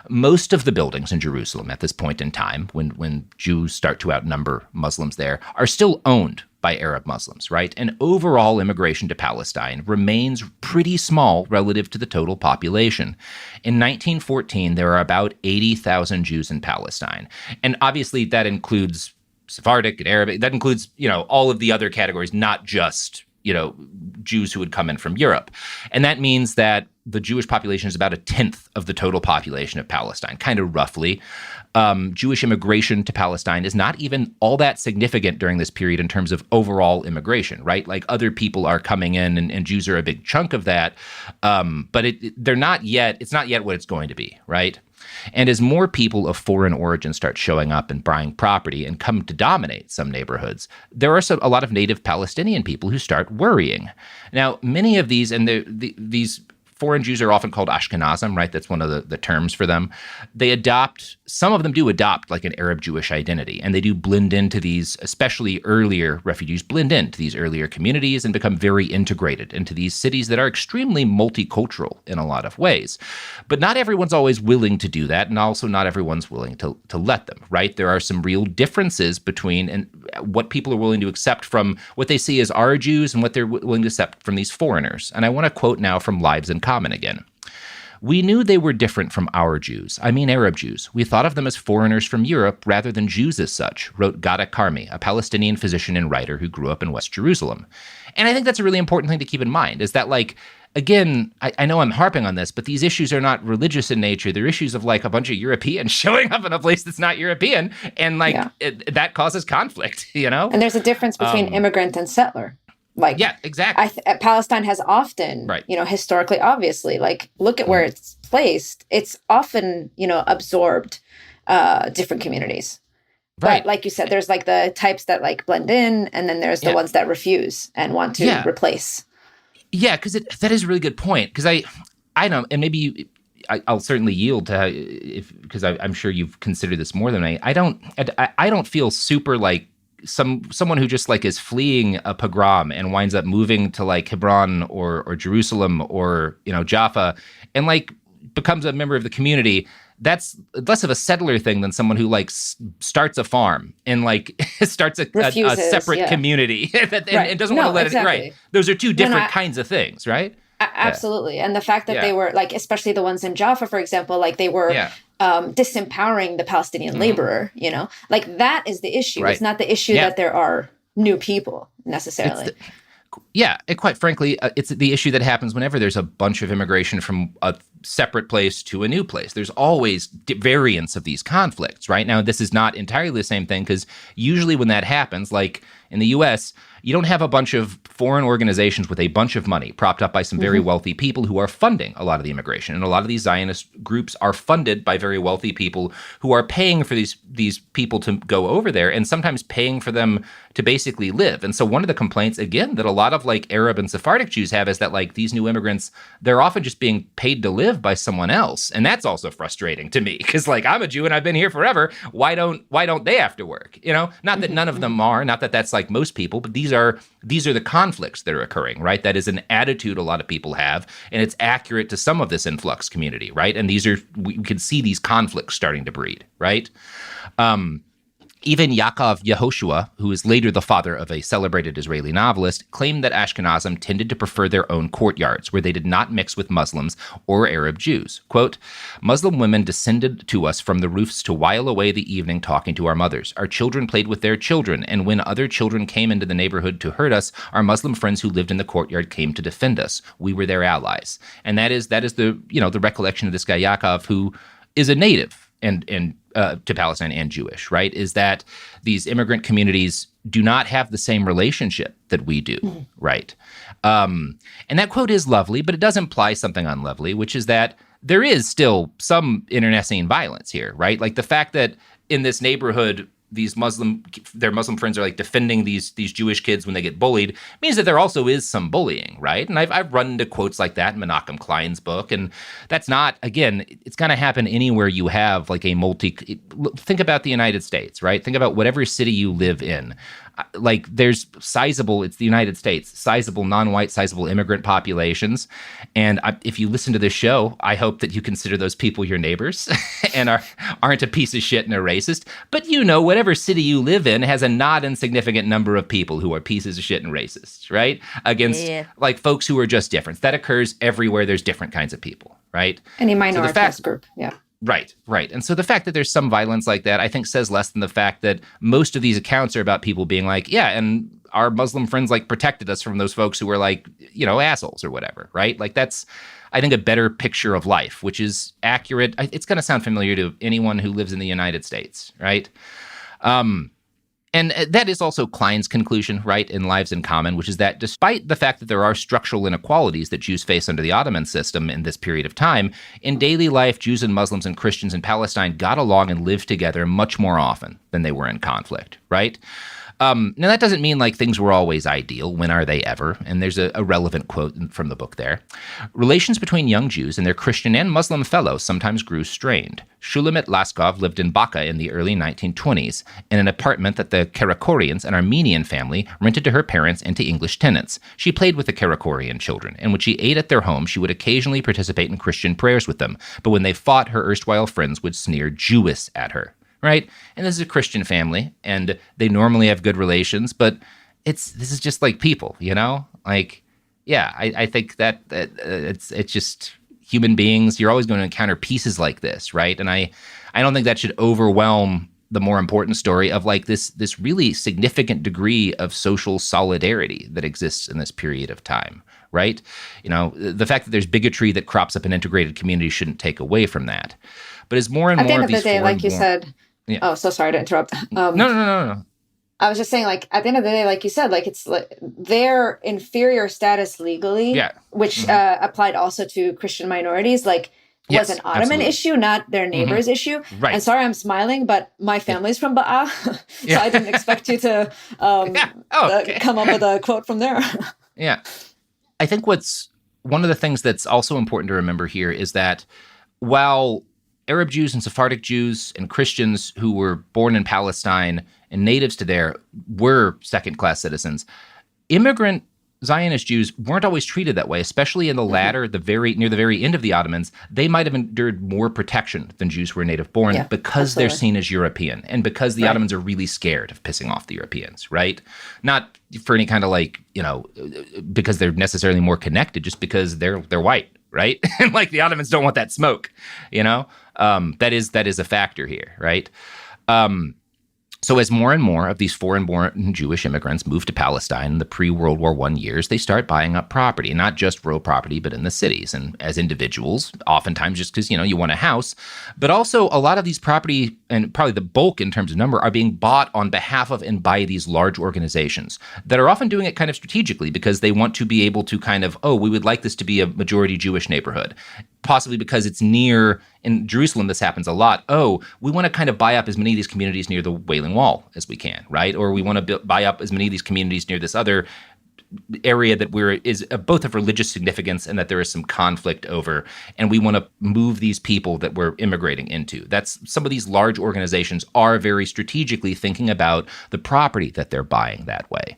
Most of the buildings in Jerusalem at this point in time, when Jews start to outnumber Muslims there, are still owned by Arab Muslims, right? And overall immigration to Palestine remains pretty small relative to the total population. In 1914, there are about 80,000 Jews in Palestine. And obviously that includes Sephardic and Arabic. That includes, all of the other categories, not just, Jews who would come in from Europe. And that means that the Jewish population is about 1/10 of the total population of Palestine, kind of roughly. Jewish immigration to Palestine is not even all that significant during this period in terms of overall immigration, right? Like other people are coming in and Jews are a big chunk of that. But it's not yet what it's going to be, right? And as more people of foreign origin start showing up and buying property and come to dominate some neighborhoods, there are a lot of native Palestinian people who start worrying. Now, many of these, and these foreign Jews are often called Ashkenazim, right? That's one of the terms for them. Some of them do adopt like an Arab Jewish identity, and they do blend into these, especially earlier refugees, blend into these earlier communities and become very integrated into these cities that are extremely multicultural in a lot of ways. But not everyone's always willing to do that, and also not everyone's willing to let them, right? There are some real differences between what people are willing to accept from what they see as our Jews and what they're willing to accept from these foreigners. And I want to quote now from Lives in Common again. "We knew they were different from our Jews, I mean Arab Jews. We thought of them as foreigners from Europe rather than Jews as such," wrote Ghada Karmi, a Palestinian physician and writer who grew up in West Jerusalem. And I think that's a really important thing to keep in mind, is that, like, again, I know I'm harping on this, but these issues are not religious in nature. They're issues of like a bunch of Europeans showing up in a place that's not European, and that causes conflict, And there's a difference between immigrant and settler. Yeah, exactly. Palestine has often, historically, obviously, look at where it's placed. It's often, absorbed different communities. Right. But like you said, there's like the types that like blend in, and then there's the ones that refuse and want to replace. Yeah, because that is a really good point. Because I know, and maybe I'll certainly yield to because I'm sure you've considered this more than me. I don't feel super like someone who just like is fleeing a pogrom and winds up moving to like Hebron or Jerusalem or Jaffa and like becomes a member of the community. That's less of a settler thing than someone who like starts a farm and like starts a separate community and doesn't want to let it. Right. Those are two different kinds of things, right? Absolutely. Yeah. And the fact that they were like, especially the ones in Jaffa, for example, like they were disempowering the Palestinian laborer, like that is the issue. Right. It's not the issue that there are new people necessarily. Quite frankly, it's the issue that happens whenever there's a bunch of immigration from a separate place to a new place. There's always variants of these conflicts, right? Now, this is not entirely the same thing because usually when that happens, like In the U.S., you don't have a bunch of foreign organizations with a bunch of money propped up by some very wealthy people who are funding a lot of the immigration. And a lot of these Zionist groups are funded by very wealthy people who are paying for these people to go over there and sometimes paying for them to basically live. And so one of the complaints, again, that a lot of like Arab and Sephardic Jews have is that like these new immigrants, they're often just being paid to live by someone else. And that's also frustrating to me because like I'm a Jew and I've been here forever. Why don't they have to work? You know, not that none of them are, not that that's like most people, but these are the conflicts that are occurring, right? That is an attitude a lot of people have, and it's accurate to some of this influx community, right? And we can see these conflicts starting to breed, right? Even Yaakov Yehoshua, who is later the father of a celebrated Israeli novelist, claimed that Ashkenazim tended to prefer their own courtyards, where they did not mix with Muslims or Arab Jews. Quote, Muslim women descended to us from the roofs to while away the evening talking to our mothers. Our children played with their children, and when other children came into the neighborhood to hurt us, our Muslim friends who lived in the courtyard came to defend us. We were their allies. And that is the recollection of this guy Yaakov, who is a native and to Palestine and Jewish, right, is that these immigrant communities do not have the same relationship that we do, right? And that quote is lovely, but it does imply something unlovely, which is that there is still some internecine violence here, right? Like the fact that in this neighborhood, their Muslim friends are like defending these Jewish kids when they get bullied means that there also is some bullying, right? And I've run into quotes like that in Menachem Klein's book, and that's not, again, it's going to happen anywhere you have like think about the United States, right? Think about whatever city you live in. Like it's the United States, sizable non-white, sizable immigrant populations. And if you listen to this show, I hope that you consider those people your neighbors and aren't a piece of shit and a racist. But whatever city you live in has a not insignificant number of people who are pieces of shit and racists, right? Against like folks who are just different. That occurs everywhere. There's different kinds of people, right? Any minoritized group, yeah. Right. And so the fact that there's some violence like that, I think says less than the fact that most of these accounts are about people being like, yeah, and our Muslim friends like protected us from those folks who were like, assholes or whatever, right? Like that's, I think, a better picture of life, which is accurate. It's going to sound familiar to anyone who lives in the United States, right? And that is also Klein's conclusion, right, in Lives in Common, which is that despite the fact that there are structural inequalities that Jews face under the Ottoman system in this period of time, in daily life, Jews and Muslims and Christians in Palestine got along and lived together much more often than they were in conflict, right? Now, that doesn't mean like things were always ideal. When are they ever? And there's a relevant quote from the book there. Relations between young Jews and their Christian and Muslim fellows sometimes grew strained. Shulamit Laskov lived in Baka in the early 1920s in an apartment that the Karakorians, an Armenian family, rented to her parents and to English tenants. She played with the Karakorian children, and when she ate at their home, she would occasionally participate in Christian prayers with them. But when they fought, her erstwhile friends would sneer Jewess at her. Right? And this is a Christian family, and they normally have good relations, but this is just like people, Like, yeah, I think that it's just human beings. You're always going to encounter pieces like this, right? And I don't think that should overwhelm the more important story of like this really significant degree of social solidarity that exists in this period of time, right? The fact that there's bigotry that crops up in integrated communities shouldn't take away from that. But as more and more at the end of of the these day, like you said. Yeah. Oh, so sorry to interrupt. No. I was just saying, like, at the end of the day, like you said, like, it's like their inferior status legally, which applied also to Christian minorities, like, was an Ottoman issue, not their neighbor's issue. Right. And sorry, I'm smiling, but my family's from Ba'a, so I didn't expect you to come up with a quote from there. Yeah. I think one of the things that's also important to remember here is that while Arab Jews and Sephardic Jews and Christians who were born in Palestine and natives to there were second-class citizens, immigrant Zionist Jews weren't always treated that way, especially in the latter, near the very end of the Ottomans. They might have endured more protection than Jews who were native-born because they're seen as European and because the Ottomans are really scared of pissing off the Europeans, right? Not for any kind of like, because they're necessarily more connected, just because they're white, right? And like the Ottomans don't want that smoke, That is a factor here, right? So as more and more of these foreign-born Jewish immigrants move to Palestine in the pre-World War I years, they start buying up property, not just rural property, but in the cities. And as individuals, oftentimes just because, you want a house, but also a lot of these property, and probably the bulk in terms of number, are being bought on behalf of and by these large organizations that are often doing it kind of strategically because they want to be able to kind of, we would like this to be a majority Jewish neighborhood. Possibly because it's near, in Jerusalem, this happens a lot. We want to kind of buy up as many of these communities near the Wailing Wall as we can, right? Or we want to buy up as many of these communities near this other area that is both of religious significance and that there is some conflict over, and we want to move these people that we're immigrating into. That's some of these large organizations are very strategically thinking about the property that they're buying that way.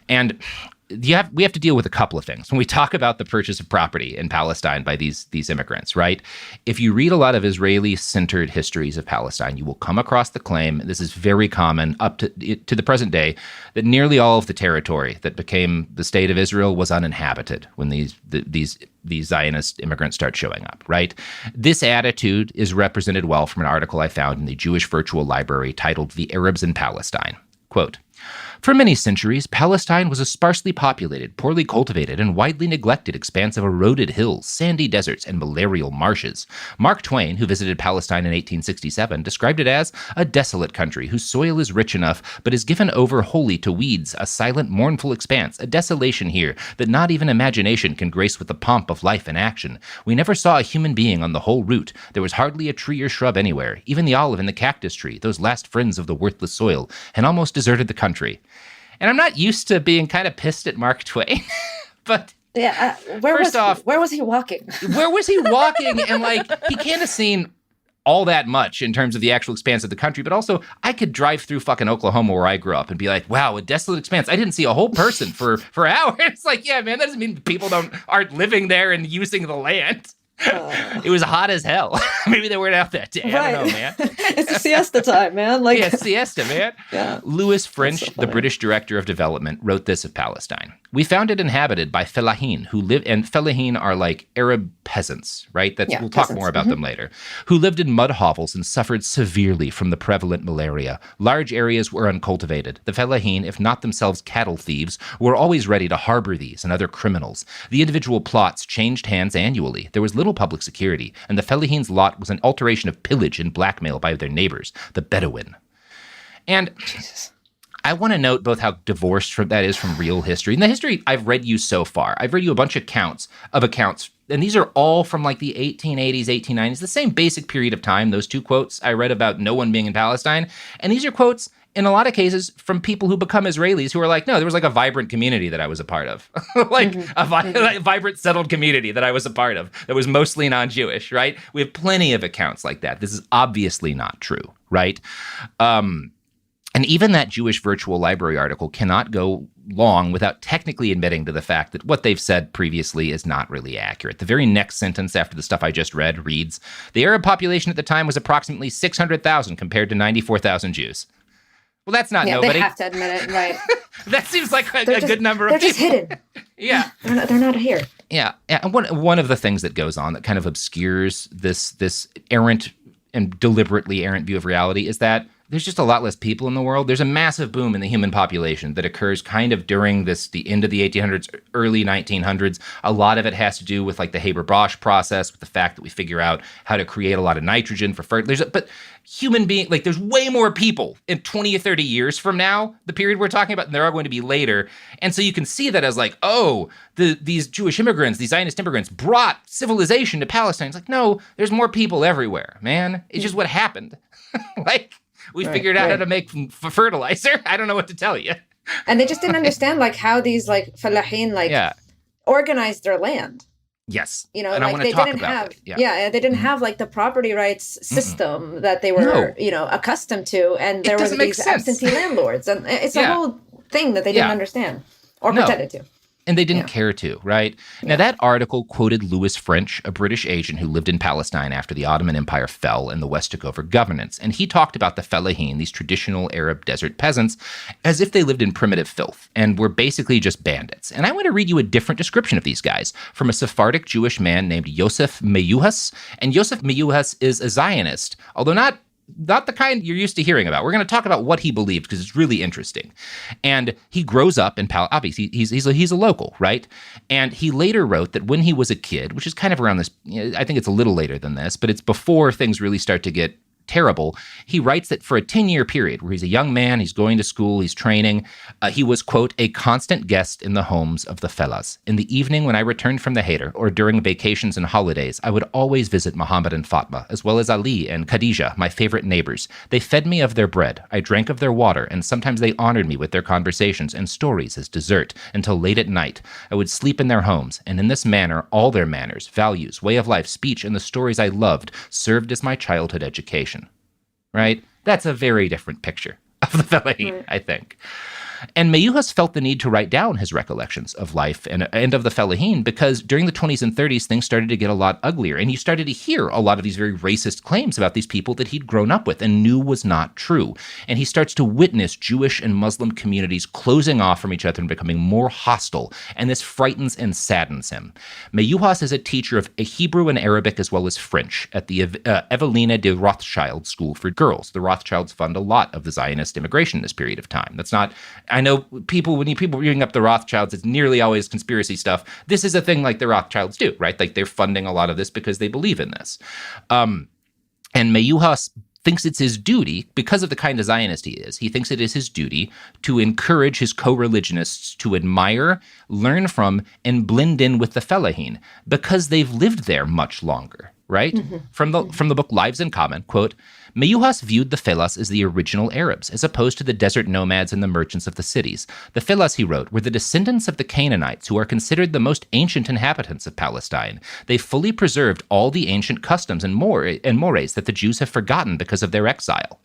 And we have to deal with a couple of things when we talk about the purchase of property in Palestine by these immigrants, right? If you read a lot of Israeli-centered histories of Palestine, you will come across the claim, this is very common up to the present day, that nearly all of the territory that became the state of Israel was uninhabited when these Zionist immigrants start showing up, right? This attitude is represented well from an article I found in the Jewish Virtual Library titled "The Arabs in Palestine." Quote, "For many centuries, Palestine was a sparsely populated, poorly cultivated, and widely neglected expanse of eroded hills, sandy deserts, and malarial marshes. Mark Twain, who visited Palestine in 1867, described it as a desolate country whose soil is rich enough, but is given over wholly to weeds, a silent, mournful expanse, a desolation here that not even imagination can grace with the pomp of life and action. We never saw a human being on the whole route. There was hardly a tree or shrub anywhere. Even the olive and the cactus tree, those last friends of the worthless soil, had almost deserted the country." And I'm not used to being kind of pissed at Mark Twain, but where was he walking? Where was he walking? And he can't have seen all that much in terms of the actual expanse of the country, but also I could drive through fucking Oklahoma where I grew up and be like, wow, a desolate expanse. I didn't see a whole person for hours. It's like, yeah, man, that doesn't mean people aren't living there and using the land. It was hot as hell. Maybe they weren't out that day. Right. I don't know, man. It's siesta time, man. Siesta, man. Yeah. Louis French, the British director of development, wrote this of Palestine. "We found it inhabited by fellahin who live, and fellahin are like Arab peasants, right? We'll talk more about them later, who lived in mud hovels and suffered severely from the prevalent malaria. Large areas were uncultivated. The fellahin, if not themselves cattle thieves, were always ready to harbor these and other criminals. The individual plots changed hands annually. There was little public security, and the fellahin's lot was an alteration of pillage and blackmail by their neighbors, the Bedouin." And Jesus. I want to note both how divorced that is from real history. And the history I've read you so far, I've read you a bunch of accounts, and these are all from the 1880s, 1890s, the same basic period of time, those two quotes I read about no one being in Palestine. And these are quotes, in a lot of cases, from people who become Israelis who are like, no, there was a vibrant community that I was a part of. A vibrant settled community that I was a part of that was mostly non-Jewish, right? We have plenty of accounts like that. This is obviously not true, right? And even that Jewish Virtual Library article cannot go long without technically admitting to the fact that what they've said previously is not really accurate. The very next sentence after the stuff I just read reads, "The Arab population at the time was approximately 600,000 compared to 94,000 Jews." Well, that's not nobody. They have to admit it, right? That seems like a good number of people. They're just hidden. Yeah. They're not here. Yeah. And one of the things that goes on that kind of obscures this errant and deliberately errant view of reality is that there's just a lot less people in the world. There's a massive boom in the human population that occurs kind of during the end of the 1800s, early 1900s. A lot of it has to do with the Haber-Bosch process, with the fact that we figure out how to create a lot of nitrogen for fertilizer. But human being, there's way more people in 20 or 30 years from now, the period we're talking about, than there are going to be later. And so you can see that as these Jewish immigrants, these Zionist immigrants brought civilization to Palestine. It's like, no, there's more people everywhere, man. It's just what happened. We figured out how to make fertilizer. I don't know what to tell you. And they just didn't understand how these fellahin organized their land. Yes. And I want to talk about it. Yeah, they didn't have the property rights system that they were, accustomed to, and there were these absentee landlords, and it's a whole thing that they didn't understand or pretended to. And they didn't care to, right? Now, that article quoted Louis French, a British agent who lived in Palestine after the Ottoman Empire fell and the West took over governance. And he talked about the fellahin, these traditional Arab desert peasants, as if they lived in primitive filth and were basically just bandits. And I want to read you a different description of these guys from a Sephardic Jewish man named Yosef Meyuhas. And Yosef Meyuhas is a Zionist, although not not the kind you're used to hearing about. We're going to talk about what he believed because it's really interesting. And he grows up in obviously he's a local, right? And he later wrote that when he was a kid, which is kind of around this, I think it's a little later than this, but it's before things really start to get terrible. He writes that for a 10-year period where he's a young man, he's going to school, he's training, he was, quote, a constant guest in the homes of the fellahs. In the evening when I returned from the Hader or during vacations and holidays, I would always visit Muhammad and Fatma, as well as Ali and Khadija, my favorite neighbors. They fed me of their bread, I drank of their water, and sometimes they honored me with their conversations and stories as dessert until late at night. I would sleep in their homes, and in this manner, all their manners, values, way of life, speech, and the stories I loved served as my childhood education. Right? That's a very different picture of the Fellahin, I think. And Mayuhas felt the need to write down his recollections of life and of the Fellahin because during the 20s and 30s, things started to get a lot uglier. And he started to hear a lot of these very racist claims about these people that he'd grown up with and knew was not true. And he starts to witness Jewish and Muslim communities closing off from each other and becoming more hostile. And this frightens and saddens him. Mayuhas is a teacher of Hebrew and Arabic as well as French at the Evelina de Rothschild School for Girls. The Rothschilds fund a lot of the Zionist immigration in this period of time. That's not... I know people bring up the Rothschilds, it's nearly always conspiracy stuff. This is a thing like the Rothschilds do, right? Like they're funding a lot of this because they believe in this. And Mayuhas thinks it's his duty, because of the kind of Zionist he is, he thinks it is his duty to encourage his co-religionists to admire, learn from, and blend in with the Fellahin because they've lived there much longer, right? Mm-hmm. From the book Lives in Common, quote, Mayuhas viewed the Fellahs as the original Arabs, as opposed to the desert nomads and the merchants of the cities. The Fellahs, he wrote, were the descendants of the Canaanites, who are considered the most ancient inhabitants of Palestine. They fully preserved all the ancient customs and mores that the Jews have forgotten because of their exile.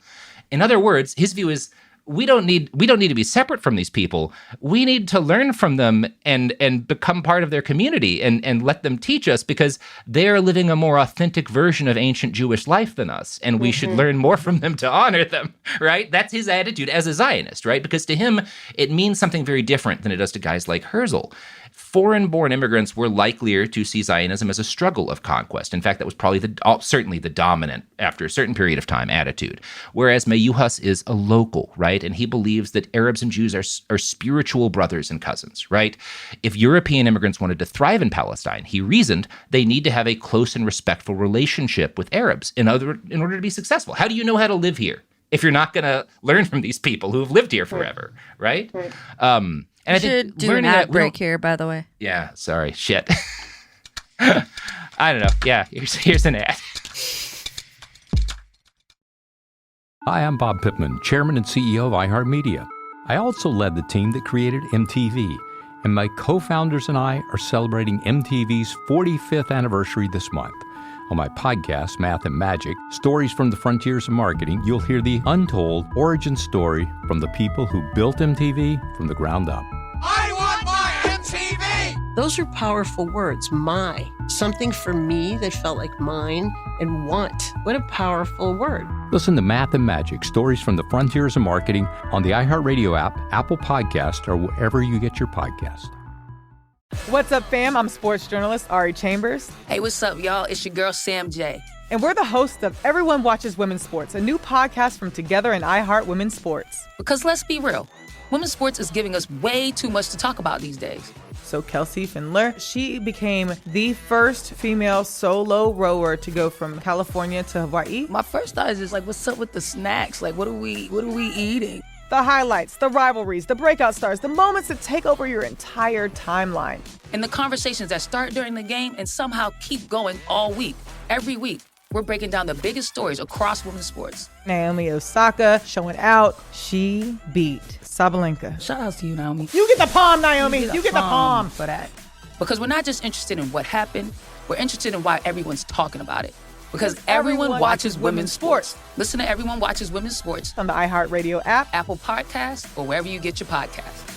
In other words, his view is, we don't need to be separate from these people. We need to learn from them and become part of their community and let them teach us because they are living a more authentic version of ancient Jewish life than us. And we should learn more from them to honor them, right? That's his attitude as a Zionist, right? Because to him, it means something very different than it does to guys like Herzl. Foreign-born immigrants were likelier to see Zionism as a struggle of conquest. In fact, that was probably certainly the dominant, after a certain period of time, attitude. Whereas Mayuhas is a local, right? And he believes that Arabs and Jews are spiritual brothers and cousins, right? If European immigrants wanted to thrive in Palestine, he reasoned they need to have a close and respectful relationship with Arabs in order to be successful. How do you know how to live here if you're not going to learn from these people who have lived here forever, right? And I should do an ad break here, by the way. Yeah, sorry. Shit. I don't know. Yeah, here's an ad. Hi, I'm Bob Pittman, Chairman and CEO of iHeartMedia. I also led the team that created MTV, and my co-founders and I are celebrating MTV's 45th anniversary this month. On my podcast, Math and Magic, Stories from the Frontiers of Marketing, you'll hear the untold origin story from the people who built MTV from the ground up. I want my MTV! Those are powerful words, my. Something for me that felt like mine, and want. What a powerful word. Listen to Math and Magic, Stories from the Frontiers of Marketing on the iHeartRadio app, Apple Podcast, or wherever you get your podcast. What's up, fam? I'm sports journalist Ari Chambers. Hey, what's up, y'all? It's your girl, Sam J. And we're the hosts of Everyone Watches Women's Sports, a new podcast from Together and iHeart Women's Sports. Because let's be real, women's sports is giving us way too much to talk about these days. So Kelsey Findler, she became the first female solo rower to go from California to Hawaii. My first thought is just like, what's up with the snacks? Like, what are we eating? The highlights, the rivalries, the breakout stars, the moments that take over your entire timeline. And the conversations that start during the game and somehow keep going all week, every week. We're breaking down the biggest stories across women's sports. Naomi Osaka showing out. She beat Sabalenka. Shout out to you, Naomi. You get the palm, Naomi. You get the palm for that. Because we're not just interested in what happened. We're interested in why everyone's talking about it. Because everyone watches women's sports. Listen to Everyone Watches Women's Sports on the iHeartRadio app, Apple Podcasts, or wherever you get your podcasts.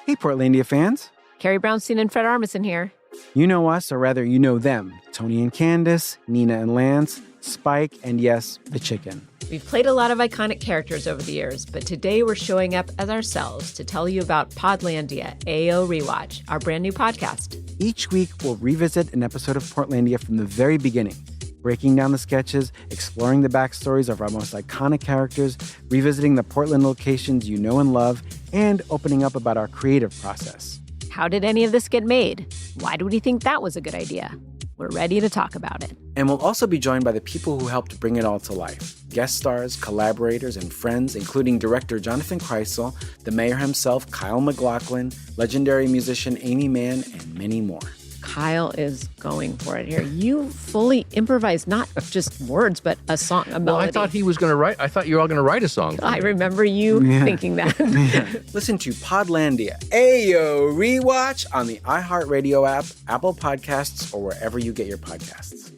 Hey, Portlandia fans. Carrie Brownstein and Fred Armisen here. You know us, or rather, you know them. Tony and Candace, Nina and Lance, Spike, and yes, the chicken. We've played a lot of iconic characters over the years, but today we're showing up as ourselves to tell you about Podlandia, AO Rewatch, our brand new podcast. Each week, we'll revisit an episode of Portlandia from the very beginning, breaking down the sketches, exploring the backstories of our most iconic characters, revisiting the Portland locations you know and love, and opening up about our creative process. How did any of this get made? Why do we think that was a good idea? We're ready to talk about it. And we'll also be joined by the people who helped bring it all to life. Guest stars, collaborators, and friends, including director Jonathan Kreisel, the mayor himself, Kyle MacLachlan, legendary musician Amy Mann, and many more. Kyle is going for it here. You fully improvised not just words, but a song, a melody. Well, I thought he was going to write. I thought you were all going to write a song. I remember you thinking that. Listen to Podlandia, Ayo Rewatch on the iHeartRadio app, Apple Podcasts, or wherever you get your podcasts.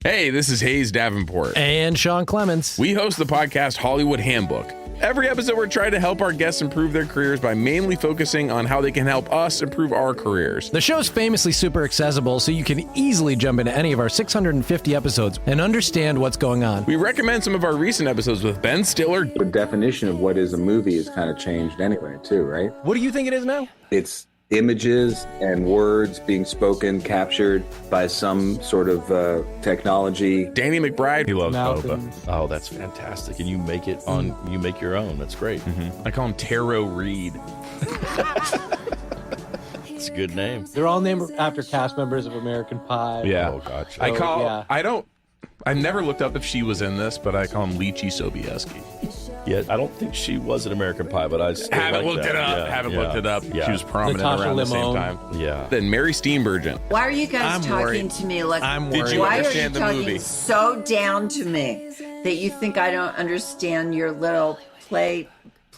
Hey, this is Hayes Davenport. And Sean Clements. We host the podcast Hollywood Handbook. Every episode, we're trying to help our guests improve their careers by mainly focusing on how they can help us improve our careers. The show's famously super accessible, so you can easily jump into any of our 650 episodes and understand what's going on. We recommend some of our recent episodes with Ben Stiller. The definition of what is a movie has kind of changed anyway, too, right? What do you think it is now? It's images and words being spoken, captured by some sort of technology. Danny McBride. He loves boba. Oh, that's fantastic. And you make it on, you make your own. That's great. Mm-hmm. I call him Taro Reed. It's a good name. They're all named after cast members of American Pie. Yeah. Oh, gotcha. I never looked up if she was in this, but I call him Lychee Sobieski. Yeah, I don't think she was in American Pie, but I still haven't looked it up. Yeah. She was prominent Natasha around the Limon. same time. Yeah. Then Mary Steenburgen. Why are you guys talking to me like? Did you why understand are the you movie? talking so down to me that you think I don't understand your little play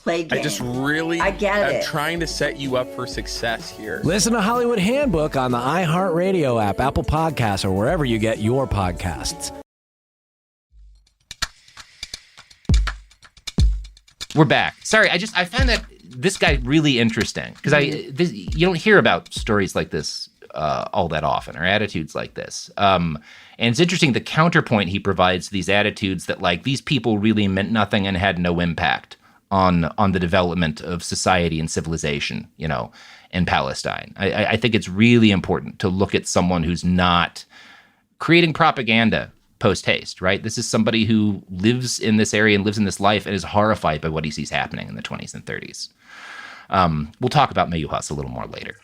game? I just really, I get I'm it. trying to set you up for success here. Listen to Hollywood Handbook on the iHeartRadio app, Apple Podcasts, or wherever you get your podcasts. We're back. Sorry, I found that this guy really interesting because you don't hear about stories like this all that often, or attitudes like this. And it's interesting the counterpoint he provides to these attitudes that like these people really meant nothing and had no impact on the development of society and civilization, you know, in Palestine. I think it's really important to look at someone who's not creating propaganda post-haste, right? This is somebody who lives in this area and lives in this life and is horrified by what he sees happening in the 20s and 30s. We'll talk about Meyuhas a little more later.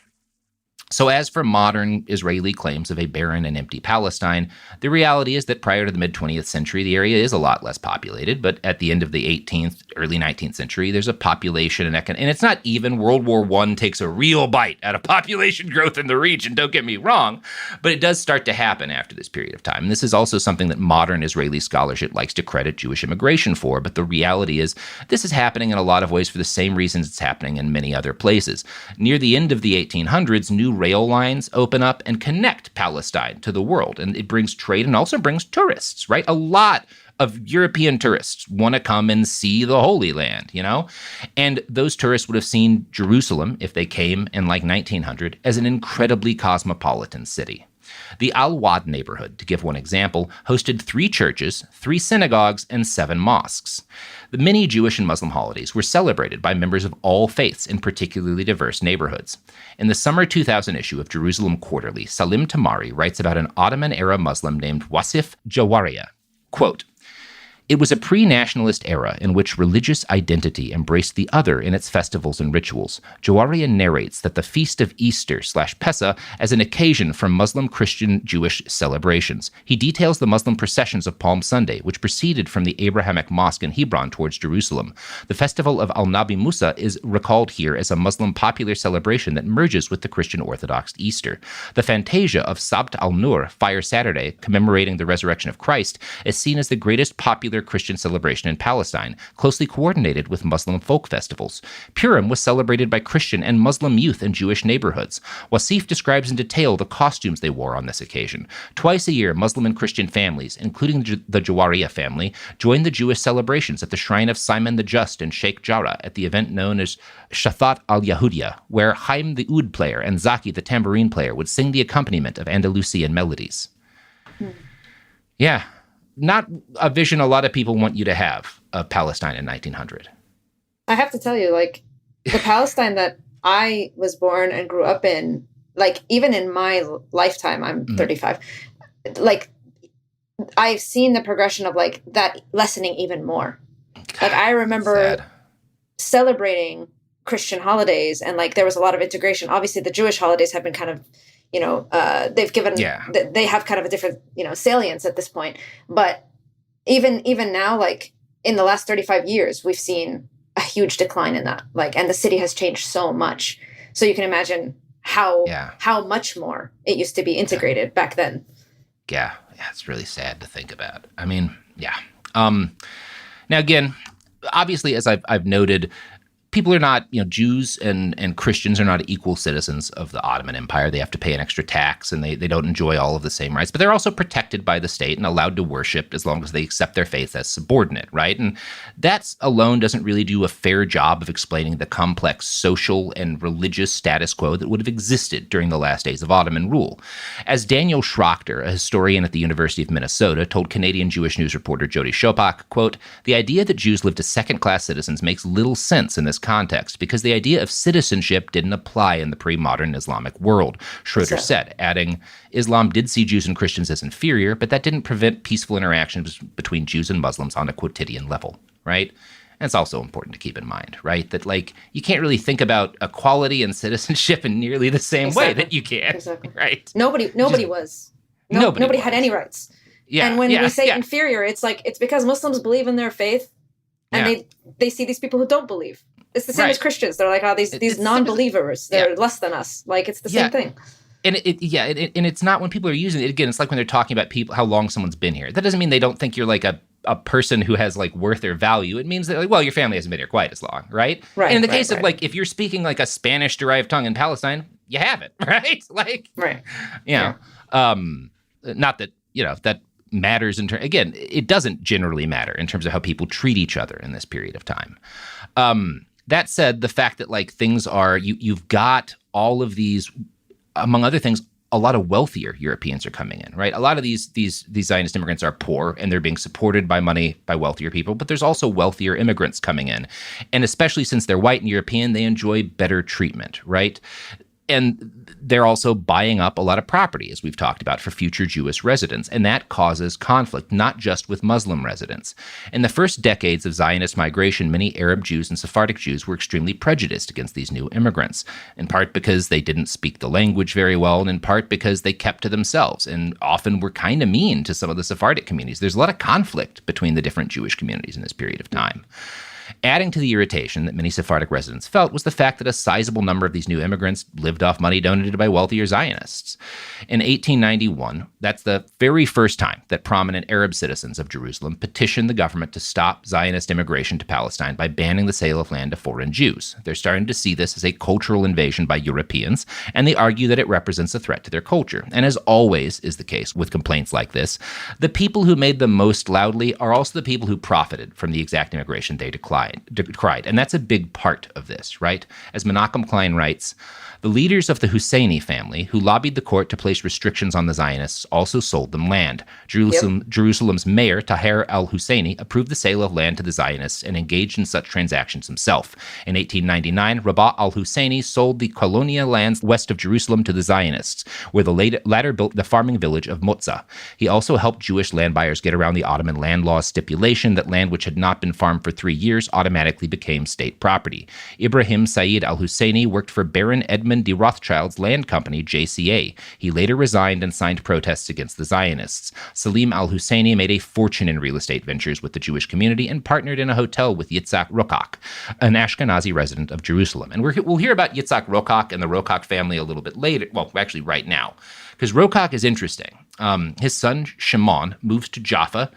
So as for modern Israeli claims of a barren and empty Palestine, the reality is that prior to the mid-20th century, the area is a lot less populated, but at the end of the 18th, early 19th century, there's a population and it's not even World War I takes a real bite out of population growth in the region, don't get me wrong, but it does start to happen after this period of time. And this is also something that modern Israeli scholarship likes to credit Jewish immigration for, but the reality is this is happening in a lot of ways for the same reasons it's happening in many other places. Near the end of the 1800s, new rail lines open up and connect Palestine to the world. And it brings trade and also brings tourists, right? A lot of European tourists want to come and see the Holy Land, you know? And those tourists would have seen Jerusalem, if they came in like 1900, as an incredibly cosmopolitan city. The Al-Wad neighborhood, to give one example, hosted 3 churches, 3 synagogues, and 7 mosques. The many Jewish and Muslim holidays were celebrated by members of all faiths in particularly diverse neighborhoods. In the summer 2000 issue of Jerusalem Quarterly, Salim Tamari writes about an Ottoman-era Muslim named Wasif Jawaria. Quote, "It was a pre-nationalist era in which religious identity embraced the other in its festivals and rituals. Jawaria narrates that the feast of Easter/Pessah as an occasion for Muslim, Christian, Jewish celebrations. He details the Muslim processions of Palm Sunday, which proceeded from the Abrahamic mosque in Hebron towards Jerusalem. The festival of Al-Nabi Musa is recalled here as a Muslim popular celebration that merges with the Christian Orthodox Easter. The fantasia of Sabt al-Nur, Fire Saturday, commemorating the resurrection of Christ, is seen as the greatest popular Christian celebration in Palestine, closely coordinated with Muslim folk festivals. Purim was celebrated by Christian and Muslim youth in Jewish neighborhoods. Wasif describes in detail the costumes they wore on this occasion. Twice a year, Muslim and Christian families, including the Jawaria family, joined the Jewish celebrations at the shrine of Simon the Just in Sheikh Jarrah at the event known as Shathat al-Yahudiya, where Haim the oud player and Zaki the tambourine player would sing the accompaniment of Andalusian melodies." Yeah. Not a vision a lot of people want you to have of Palestine in 1900. I have to tell you, like, the Palestine that I was born and grew up in, like, even in my lifetime, I'm 35, like I've seen the progression of like that lessening even more. Like I remember celebrating Christian holidays, and like there was a lot of integration. Obviously the Jewish holidays have been kind of, they've given, they have kind of a different, salience at this point. But even now, like in the last 35 years, we've seen a huge decline in that, like, and the city has changed so much. So you can imagine how much more it used to be integrated back then. Yeah. It's really sad to think about. I mean, yeah. Now again, obviously, as I've noted, people are not, Jews and Christians are not equal citizens of the Ottoman Empire. They have to pay an extra tax, and they don't enjoy all of the same rights. But they're also protected by the state and allowed to worship as long as they accept their faith as subordinate, right? And that alone doesn't really do a fair job of explaining the complex social and religious status quo that would have existed during the last days of Ottoman rule. As Daniel Schrochter, a historian at the University of Minnesota, told Canadian Jewish news reporter Jody Chopak, quote, "The idea that Jews lived as second-class citizens makes little sense in this context because the idea of citizenship didn't apply in the pre-modern Islamic world," Schroeder said, adding, "Islam did see Jews and Christians as inferior, but that didn't prevent peaceful interactions between Jews and Muslims on a quotidian level," right? And it's also important to keep in mind, right, that like you can't really think about equality and citizenship in nearly the same way that you can, right? Nobody had any rights. Yeah, and when we say inferior, it's like it's because Muslims believe in their faith, and they see these people who don't believe. It's the same as Christians. They're like, these non-believers. They're less than us. Like, it's the same thing. And and it's not when people are using it. Again, it's like when they're talking about people, how long someone's been here. That doesn't mean they don't think you're like a person who has like worth or value. It means that like, well, your family hasn't been here quite as long, right? Right. And in the case of like, if you're speaking like a Spanish-derived tongue in Palestine, you have it, right? Like, not that that matters in terms. Again, it doesn't generally matter in terms of how people treat each other in this period of time. That said, the fact that like things are, you've got all of these, among other things, a lot of wealthier Europeans are coming in, right? A lot of these Zionist immigrants are poor and they're being supported by money by wealthier people, but there's also wealthier immigrants coming in. And especially since they're white and European, they enjoy better treatment, right? And they're also buying up a lot of property, as we've talked about, for future Jewish residents. And that causes conflict, not just with Muslim residents. In the first decades of Zionist migration, many Arab Jews and Sephardic Jews were extremely prejudiced against these new immigrants, in part because they didn't speak the language very well, and in part because they kept to themselves and often were kind of mean to some of the Sephardic communities. There's a lot of conflict between the different Jewish communities in this period of time. Adding to the irritation that many Sephardic residents felt was the fact that a sizable number of these new immigrants lived off money donated by wealthier Zionists. In 1891, that's the very first time that prominent Arab citizens of Jerusalem petitioned the government to stop Zionist immigration to Palestine by banning the sale of land to foreign Jews. They're starting to see this as a cultural invasion by Europeans, and they argue that it represents a threat to their culture. And as always is the case with complaints like this, the people who made them most loudly are also the people who profited from the exact immigration they decried. And that's a big part of this, right? As Menachem Klein writes, the leaders of the Husseini family, who lobbied the court to place restrictions on the Zionists, also sold them land. Jerusalem's mayor, Taher al-Husseini, approved the sale of land to the Zionists and engaged in such transactions himself. In 1899, Rabah al-Husseini sold the Colonia lands west of Jerusalem to the Zionists, where the latter built the farming village of Motza. He also helped Jewish land buyers get around the Ottoman land law's stipulation that land which had not been farmed for 3 years automatically became state property. Ibrahim Said al-Husseini worked for Baron Edmund de Rothschild's land company, JCA. He later resigned and signed protests against the Zionists. Salim al-Husseini made a fortune in real estate ventures with the Jewish community and partnered in a hotel with Yitzhak Rokach, an Ashkenazi resident of Jerusalem. And we'll hear about Yitzhak Rokach and the Rokach family a little bit later. Well, actually right now, because Rokach is interesting. His son, Shimon, moves to Jaffa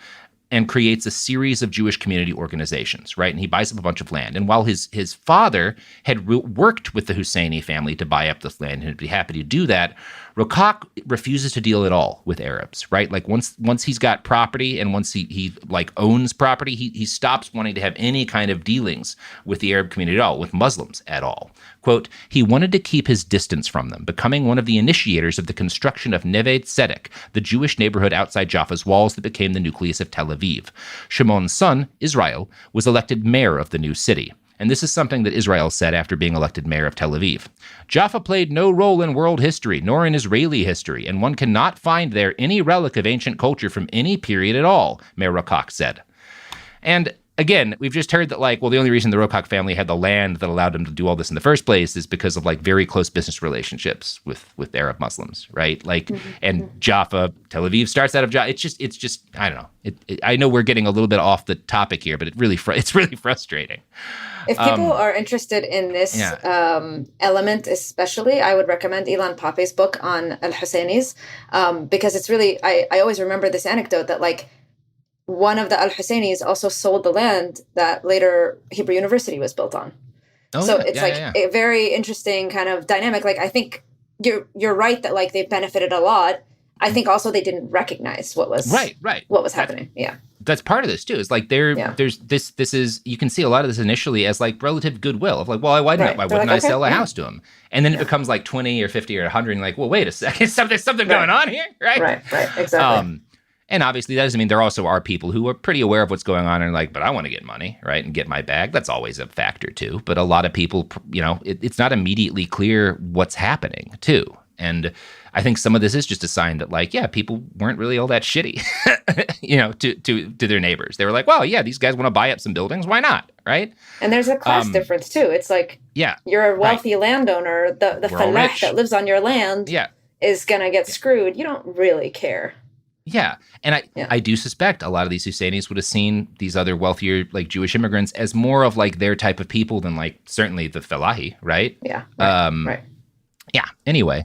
and creates a series of Jewish community organizations, right? And he buys up a bunch of land. And while his father had worked with the Husseini family to buy up this land and would be happy to do that, Rokach refuses to deal at all with Arabs, right? Like once he's got property and once he like owns property, he stops wanting to have any kind of dealings with the Arab community at all, with Muslims at all. Quote, he wanted to keep his distance from them, becoming one of the initiators of the construction of Neve Tzedek, the Jewish neighborhood outside Jaffa's walls that became the nucleus of Tel Aviv. Shimon's son, Israel, was elected mayor of the new city. And this is something that Israel said after being elected mayor of Tel Aviv. Jaffa played no role in world history, nor in Israeli history, and one cannot find there any relic of ancient culture from any period at all, Mayor Rokach said. And again, we've just heard that, the only reason the Rokach family had the land that allowed them to do all this in the first place is because of, very close business relationships with Arab Muslims, right? And Jaffa, Tel Aviv starts out of Jaffa. It's just, I don't know. I know we're getting a little bit off the topic here, but it's really frustrating. If people are interested in this element especially, I would recommend Ilan Pape's book on al-Husseinis, because it's really, I always remember this anecdote that, one of the al-Husseinis also sold the land that later Hebrew University was built on. It's a very interesting kind of dynamic. I think you're right that they benefited a lot. I think also they didn't recognize what was what was happening. That's part of this too. Is there's this is, you can see a lot of this initially as relative goodwill of why wouldn't I sell a house to him? And then it becomes 20 or 50 or 100 and well, wait a second, something going on here, right? Right, exactly. And obviously that doesn't mean there also are people who are pretty aware of what's going on and but I want to get money, right? And get my bag. That's always a factor too. But a lot of people, it's not immediately clear what's happening too. And I think some of this is just a sign that people weren't really all that shitty, to their neighbors. They were well, yeah, these guys want to buy up some buildings. Why not? Right. And there's a class difference too. It's you're a wealthy landowner. The falah that lives on your land is going to get screwed. You don't really care. Yeah. And I do suspect a lot of these Husseinis would have seen these other wealthier Jewish immigrants as more of their type of people than certainly the Felahi, right? Yeah. Right. Yeah. Anyway,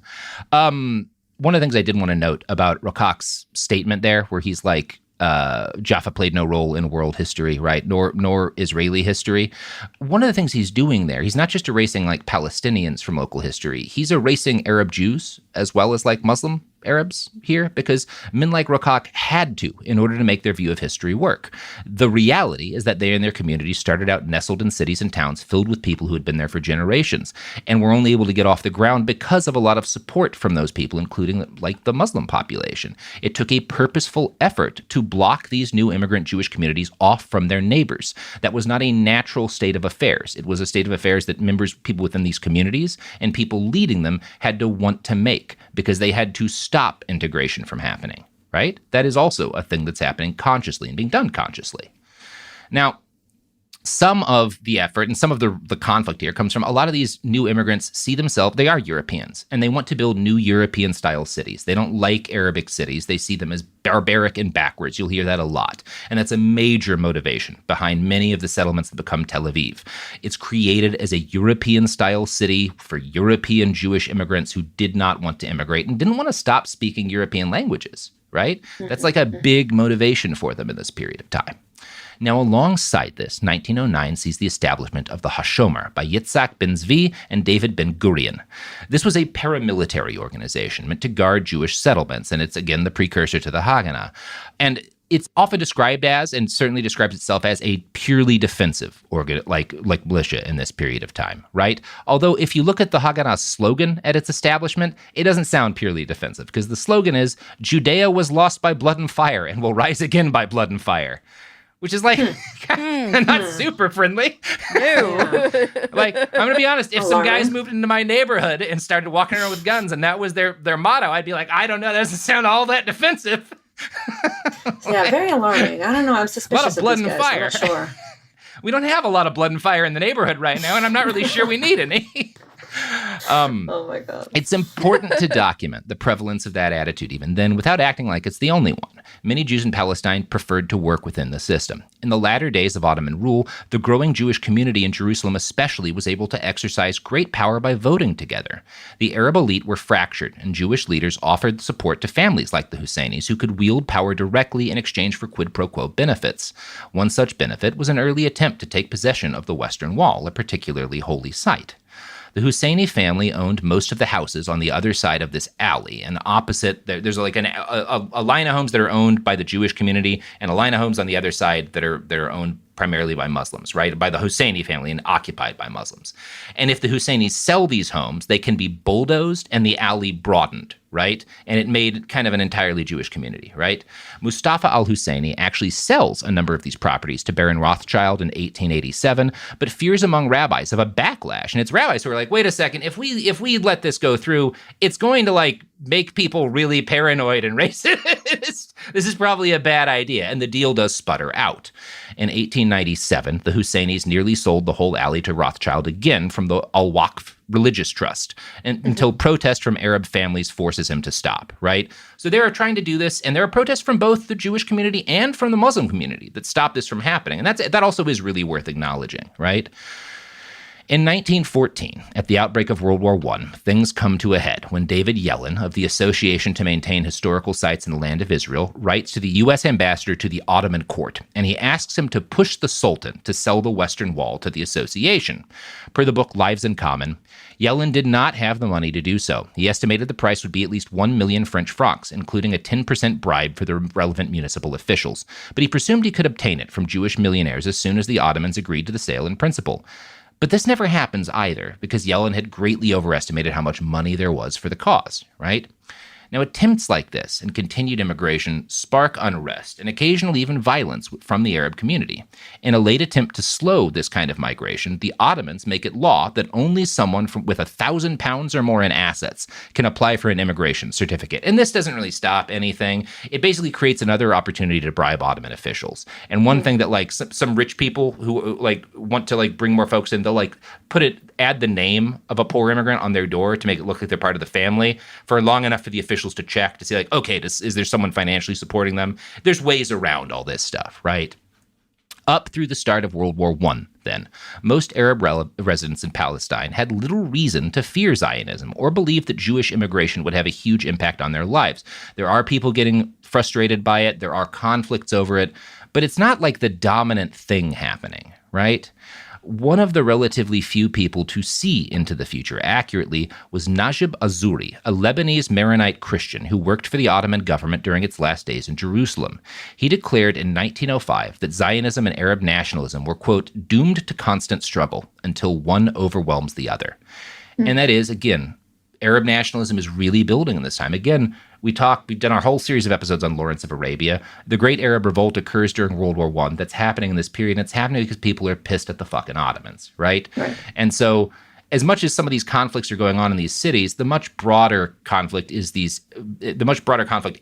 one of the things I did want to note about Rokach's statement there, where he's Jaffa played no role in world history, right? Nor Israeli history. One of the things he's doing there, he's not just erasing Palestinians from local history. He's erasing Arab Jews as well as Muslim Arabs here, because men like Rokach had to in order to make their view of history work. The reality is that they and their communities started out nestled in cities and towns filled with people who had been there for generations, and were only able to get off the ground because of a lot of support from those people, including the Muslim population. It took a purposeful effort to block these new immigrant Jewish communities off from their neighbors. That was not a natural state of affairs. It was a state of affairs that people within these communities and people leading them had to want to make, because they had to stop integration from happening, right? That is also a thing that's happening consciously and being done consciously. Now, some of the effort and some of the conflict here comes from a lot of these new immigrants see themselves, they are Europeans, and they want to build new European-style cities. They don't like Arabic cities. They see them as barbaric and backwards. You'll hear that a lot. And that's a major motivation behind many of the settlements that become Tel Aviv. It's created as a European-style city for European Jewish immigrants who did not want to immigrate and didn't want to stop speaking European languages, right? That's a big motivation for them in this period of time. Now, alongside this, 1909 sees the establishment of the Hashomer by Yitzhak ben Zvi and David ben Gurion. This was a paramilitary organization meant to guard Jewish settlements, and it's, again, the precursor to the Haganah. And it's often described as, and certainly describes itself as, a purely defensive organ, like militia in this period of time, right? Although if you look at the Haganah's slogan at its establishment, it doesn't sound purely defensive, because the slogan is, Judea was lost by blood and fire and will rise again by blood and fire. Which is not super friendly. No. I'm going to be honest, if some guys moved into my neighborhood and started walking around with guns and that was their motto, I'd be I don't know, that doesn't sound all that defensive. Yeah, very alarming. I don't know, I'm suspicious of blood these and guys. fire. I'm not sure. We don't have a lot of blood and fire in the neighborhood right now, and I'm not really sure we need any. Oh my God. It's important to document the prevalence of that attitude even then without acting like it's the only one. Many Jews in Palestine preferred to work within the system. In the latter days of Ottoman rule, the growing Jewish community in Jerusalem especially was able to exercise great power by voting together. The Arab elite were fractured, and Jewish leaders offered support to families like the Husseinis who could wield power directly in exchange for quid pro quo benefits. One such benefit was an early attempt to take possession of the Western Wall, a particularly holy site. The Husseini family owned most of the houses on the other side of this alley, and opposite, there's a line of homes that are owned by the Jewish community, and a line of homes on the other side that are owned primarily by Muslims, right? By the Husseini family and occupied by Muslims. And if the Husseinis sell these homes, they can be bulldozed and the alley broadened, right? And it made kind of an entirely Jewish community, right? Mustafa al-Husseini actually sells a number of these properties to Baron Rothschild in 1887, but fears among rabbis of a backlash. And it's rabbis who are like, wait a second, if we let this go through, it's going to like make people really paranoid and racist. This is probably a bad idea. And the deal does sputter out. In 1897, the Husseinis nearly sold the whole alley to Rothschild again from the Al-Waqf religious trust until protest from Arab families forces him to stop, right? So they are trying to do this, and there are protests from both the Jewish community and from the Muslim community that stop this from happening. And that also is really worth acknowledging, right? In 1914, at the outbreak of World War I, things come to a head when David Yellen of the Association to Maintain Historical Sites in the Land of Israel writes to the U.S. ambassador to the Ottoman court, and he asks him to push the Sultan to sell the Western Wall to the association. Per the book Lives in Common, Yellen did not have the money to do so. He estimated the price would be at least 1 million French francs, including a 10% bribe for the relevant municipal officials, but he presumed he could obtain it from Jewish millionaires as soon as the Ottomans agreed to the sale in principle. But this never happens either, because Yellen had greatly overestimated how much money there was for the cause, right? Now, attempts like this and continued immigration spark unrest and occasionally even violence from the Arab community. In a late attempt to slow this kind of migration, the Ottomans make it law that only someone with 1,000 pounds or more in assets can apply for an immigration certificate. And this doesn't really stop anything. It basically creates another opportunity to bribe Ottoman officials. And one thing that like some rich people who like want to like bring more folks in, they'll like add the name of a poor immigrant on their door to make it look like they're part of the family for long enough for the officials to check to see like, okay, is there someone financially supporting them? There's ways around all this stuff, right? Up through the start of World War I, then, most Arab residents in Palestine had little reason to fear Zionism or believe that Jewish immigration would have a huge impact on their lives. There are people getting frustrated by it. There are conflicts over it, but it's not like the dominant thing happening, right? One of the relatively few people to see into the future accurately was Najib Azuri, a Lebanese Maronite Christian who worked for the Ottoman government during its last days in Jerusalem. He declared in 1905 that Zionism and Arab nationalism were, quote, doomed to constant struggle until one overwhelms the other. And that is, again, Arab nationalism is really building in this time. Again, we've done our whole series of episodes on Lawrence of Arabia. The Great Arab Revolt occurs during World War I. That's happening in this period. And it's happening because people are pissed at the fucking Ottomans, right? And so as much as some of these conflicts are going on in these cities, the much broader conflict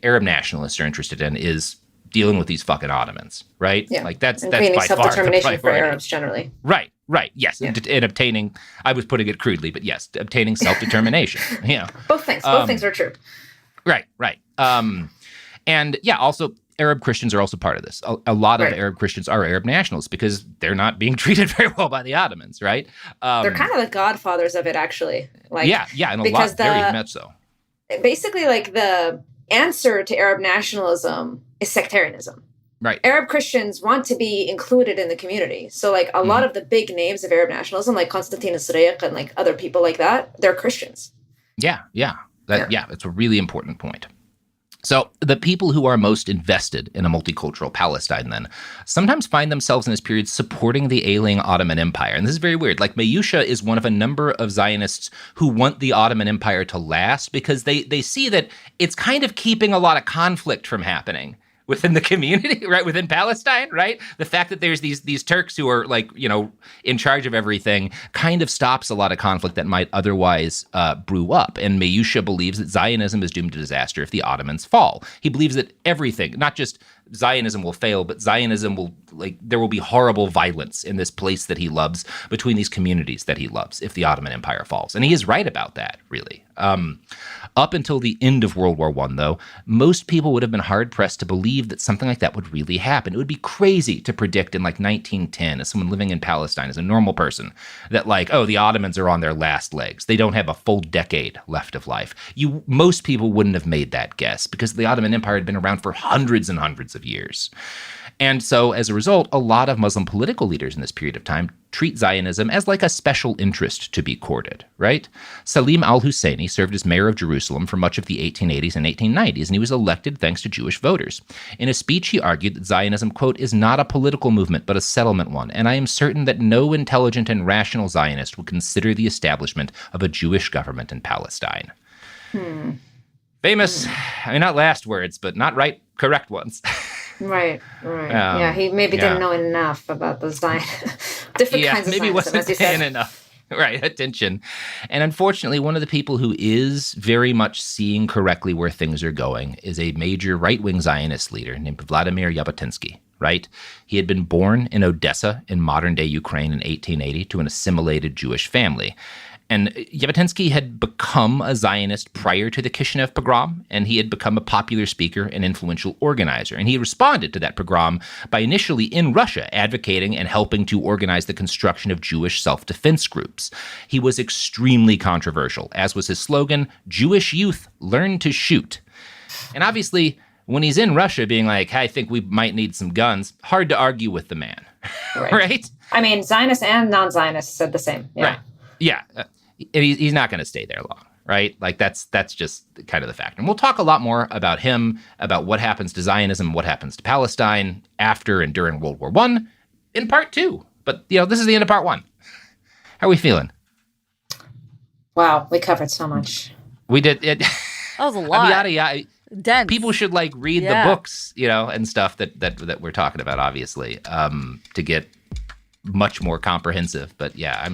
Arab nationalists are interested in is dealing with these fucking Ottomans, right? Yeah. Like that's gaining by far the self-determination for priority. Arabs generally. Right. Yes. Yeah. And obtaining, I was putting it crudely, but yes, obtaining self-determination. Both things are true. Right. And yeah, also Arab Christians are also part of this. A lot of Arab Christians are Arab nationalists because they're not being treated very well by the Ottomans, right? They're kind of the godfathers of it, actually. Like, yeah, and a lot, very much so. Basically, like the answer to Arab nationalism is sectarianism. Right. Arab Christians want to be included in the community. So like a lot of the big names of Arab nationalism, like Constantine Sreyq and like other people like that, they're Christians. Yeah. That's a really important point. So the people who are most invested in a multicultural Palestine then sometimes find themselves in this period supporting the ailing Ottoman Empire. And this is very weird. Like Mayusha is one of a number of Zionists who want the Ottoman Empire to last because they see that it's kind of keeping a lot of conflict from happening within the community, right? Within Palestine, right? The fact that there's these Turks who are like, in charge of everything kind of stops a lot of conflict that might otherwise brew up. And Mayusha believes that Zionism is doomed to disaster if the Ottomans fall. He believes that everything, not just Zionism will fail, but Zionism will, there will be horrible violence in this place that he loves between these communities that he loves if the Ottoman Empire falls. And he is right about that, really. Up until the end of World War I, though, most people would have been hard-pressed to believe that something like that would really happen. It would be crazy to predict in 1910, as someone living in Palestine, as a normal person, that the Ottomans are on their last legs. They don't have a full decade left of life. Most people wouldn't have made that guess because the Ottoman Empire had been around for hundreds and hundreds of years. And so, as a result, a lot of Muslim political leaders in this period of time treat Zionism as like a special interest to be courted, right? Salim al-Husseini served as mayor of Jerusalem for much of the 1880s and 1890s, and he was elected thanks to Jewish voters. In a speech, he argued that Zionism, quote, is not a political movement, but a settlement one, and I am certain that no intelligent and rational Zionist would consider the establishment of a Jewish government in Palestine. Famous, I mean, not last words, but not right, correct ones. Right. Yeah, he maybe didn't know enough about the different kinds of maybe Zionism, wasn't as you paying said. enough. Right, attention. And unfortunately, one of the people who is very much seeing correctly where things are going is a major right-wing Zionist leader named Vladimir Jabotinsky, right? He had been born in Odessa in modern-day Ukraine in 1880 to an assimilated Jewish family. And Jabotinsky had become a Zionist prior to the Kishinev pogrom, and he had become a popular speaker and influential organizer. And he responded to that pogrom by initially in Russia advocating and helping to organize the construction of Jewish self-defense groups. He was extremely controversial, as was his slogan, "Jewish youth, learn to shoot." And obviously, when he's in Russia being like, "I think we might need some guns," hard to argue with the man, right? I mean, Zionists and non-Zionists said the same. Yeah. Right. Yeah. He's not going to stay there long, right? Like that's just kind of the fact. And we'll talk a lot more about him, about what happens to Zionism, what happens to Palestine after and during World War I in part 2. But, this is the end of part 1. How are we feeling? Wow, we covered so much. We did it. That was a lot. Dense. People should read the books, and stuff that we're talking about, obviously, to get much more comprehensive. But yeah,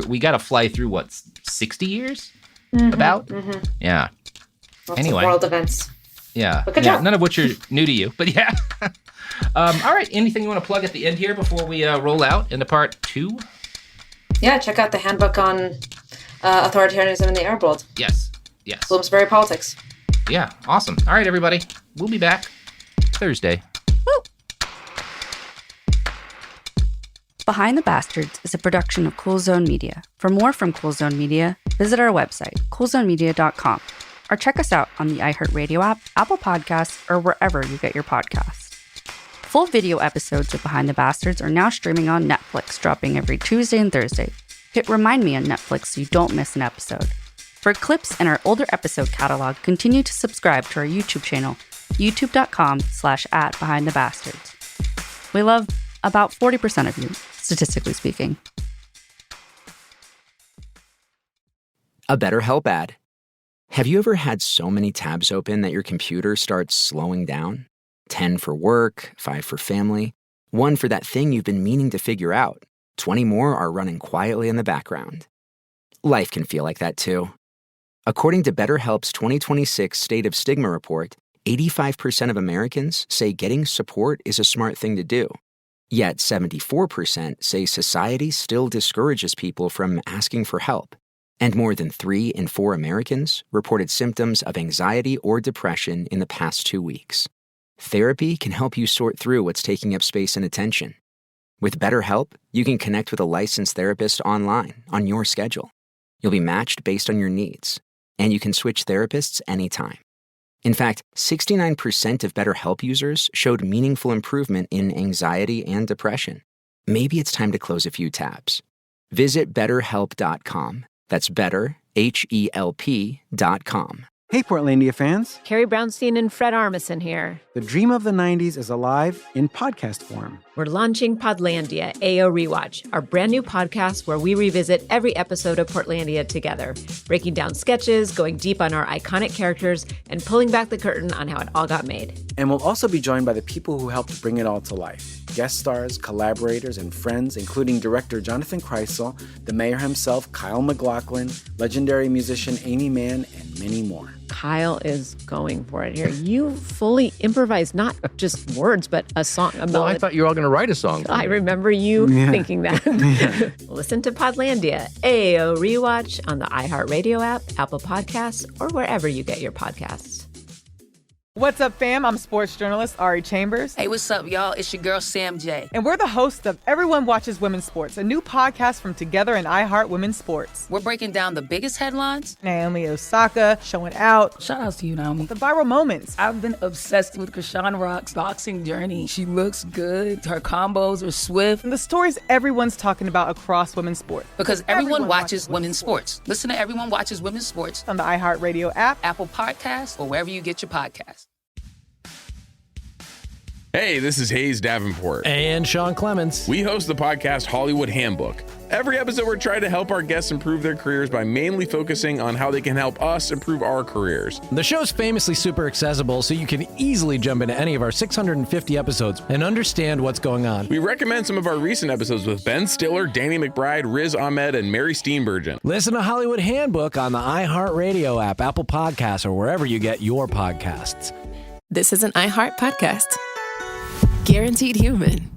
we got to fly through 60 years about. Mm-hmm. Yeah. Lots anyway, of world events. Yeah. But good job. None of which are new to you, but yeah. All right. Anything you want to plug at the end here before we roll out into part 2? Yeah. Check out the handbook on authoritarianism in the Arab world. Yes. Bloomsbury Politics. Yeah. Awesome. All right, everybody. We'll be back Thursday. Behind the Bastards is a production of Cool Zone Media. For more from Cool Zone Media, visit our website, coolzonemedia.com, or check us out on the iHeartRadio app, Apple Podcasts, or wherever you get your podcasts. Full video episodes of Behind the Bastards are now streaming on Netflix, dropping every Tuesday and Thursday. Hit Remind Me on Netflix so you don't miss an episode. For clips and our older episode catalog, continue to subscribe to our YouTube channel, youtube.com/@BehindTheBastards. We love about 40% of you, statistically speaking. A BetterHelp ad. Have you ever had so many tabs open that your computer starts slowing down? 10 for work, 5 for family, 1 for that thing you've been meaning to figure out. 20 more are running quietly in the background. Life can feel like that too. According to BetterHelp's 2026 State of Stigma report, 85% of Americans say getting support is a smart thing to do. Yet 74% say society still discourages people from asking for help. And more than 3 in 4 Americans reported symptoms of anxiety or depression in the past 2 weeks. Therapy can help you sort through what's taking up space and attention. With BetterHelp, you can connect with a licensed therapist online on your schedule. You'll be matched based on your needs, and you can switch therapists anytime. In fact, 69% of BetterHelp users showed meaningful improvement in anxiety and depression. Maybe it's time to close a few tabs. Visit BetterHelp.com. That's better, HELP.com. Hey, Portlandia fans. Carrie Brownstein and Fred Armisen here. The dream of the 90s is alive in podcast form. We're launching Podlandia, AO Rewatch, our brand new podcast where we revisit every episode of Portlandia together, breaking down sketches, going deep on our iconic characters, and pulling back the curtain on how it all got made. And we'll also be joined by the people who helped bring it all to life. Guest stars, collaborators, and friends, including director Jonathan Kreisel, the mayor himself, Kyle MacLachlan, legendary musician Amy Mann, and many more. Kyle is going for it here. You fully improvised not just words, but a song. Well, I thought you were all going to write a song. I remember you thinking that. Listen to Podlandia, AO Rewatch on the iHeartRadio app, Apple Podcasts, or wherever you get your podcasts. What's up, fam? I'm sports journalist Ari Chambers. Hey, what's up, y'all? It's your girl, Sam J. And we're the hosts of Everyone Watches Women's Sports, a new podcast from Together and iHeart Women's Sports. We're breaking down the biggest headlines. Naomi Osaka showing out. Shout out to you, Naomi. The viral moments. I've been obsessed with Krishan Rock's boxing journey. She looks good. Her combos are swift. And the stories everyone's talking about across women's sports. Because everyone watches women's sports. Listen to Everyone Watches Women's Sports on the iHeartRadio app, Apple Podcasts, or wherever you get your podcasts. Hey, this is Hayes Davenport. And Sean Clements. We host the podcast Hollywood Handbook. Every episode, we're trying to help our guests improve their careers by mainly focusing on how they can help us improve our careers. The show's famously super accessible, so you can easily jump into any of our 650 episodes and understand what's going on. We recommend some of our recent episodes with Ben Stiller, Danny McBride, Riz Ahmed, and Mary Steenburgen. Listen to Hollywood Handbook on the iHeartRadio app, Apple Podcasts, or wherever you get your podcasts. This is an iHeart podcast. Guaranteed Human.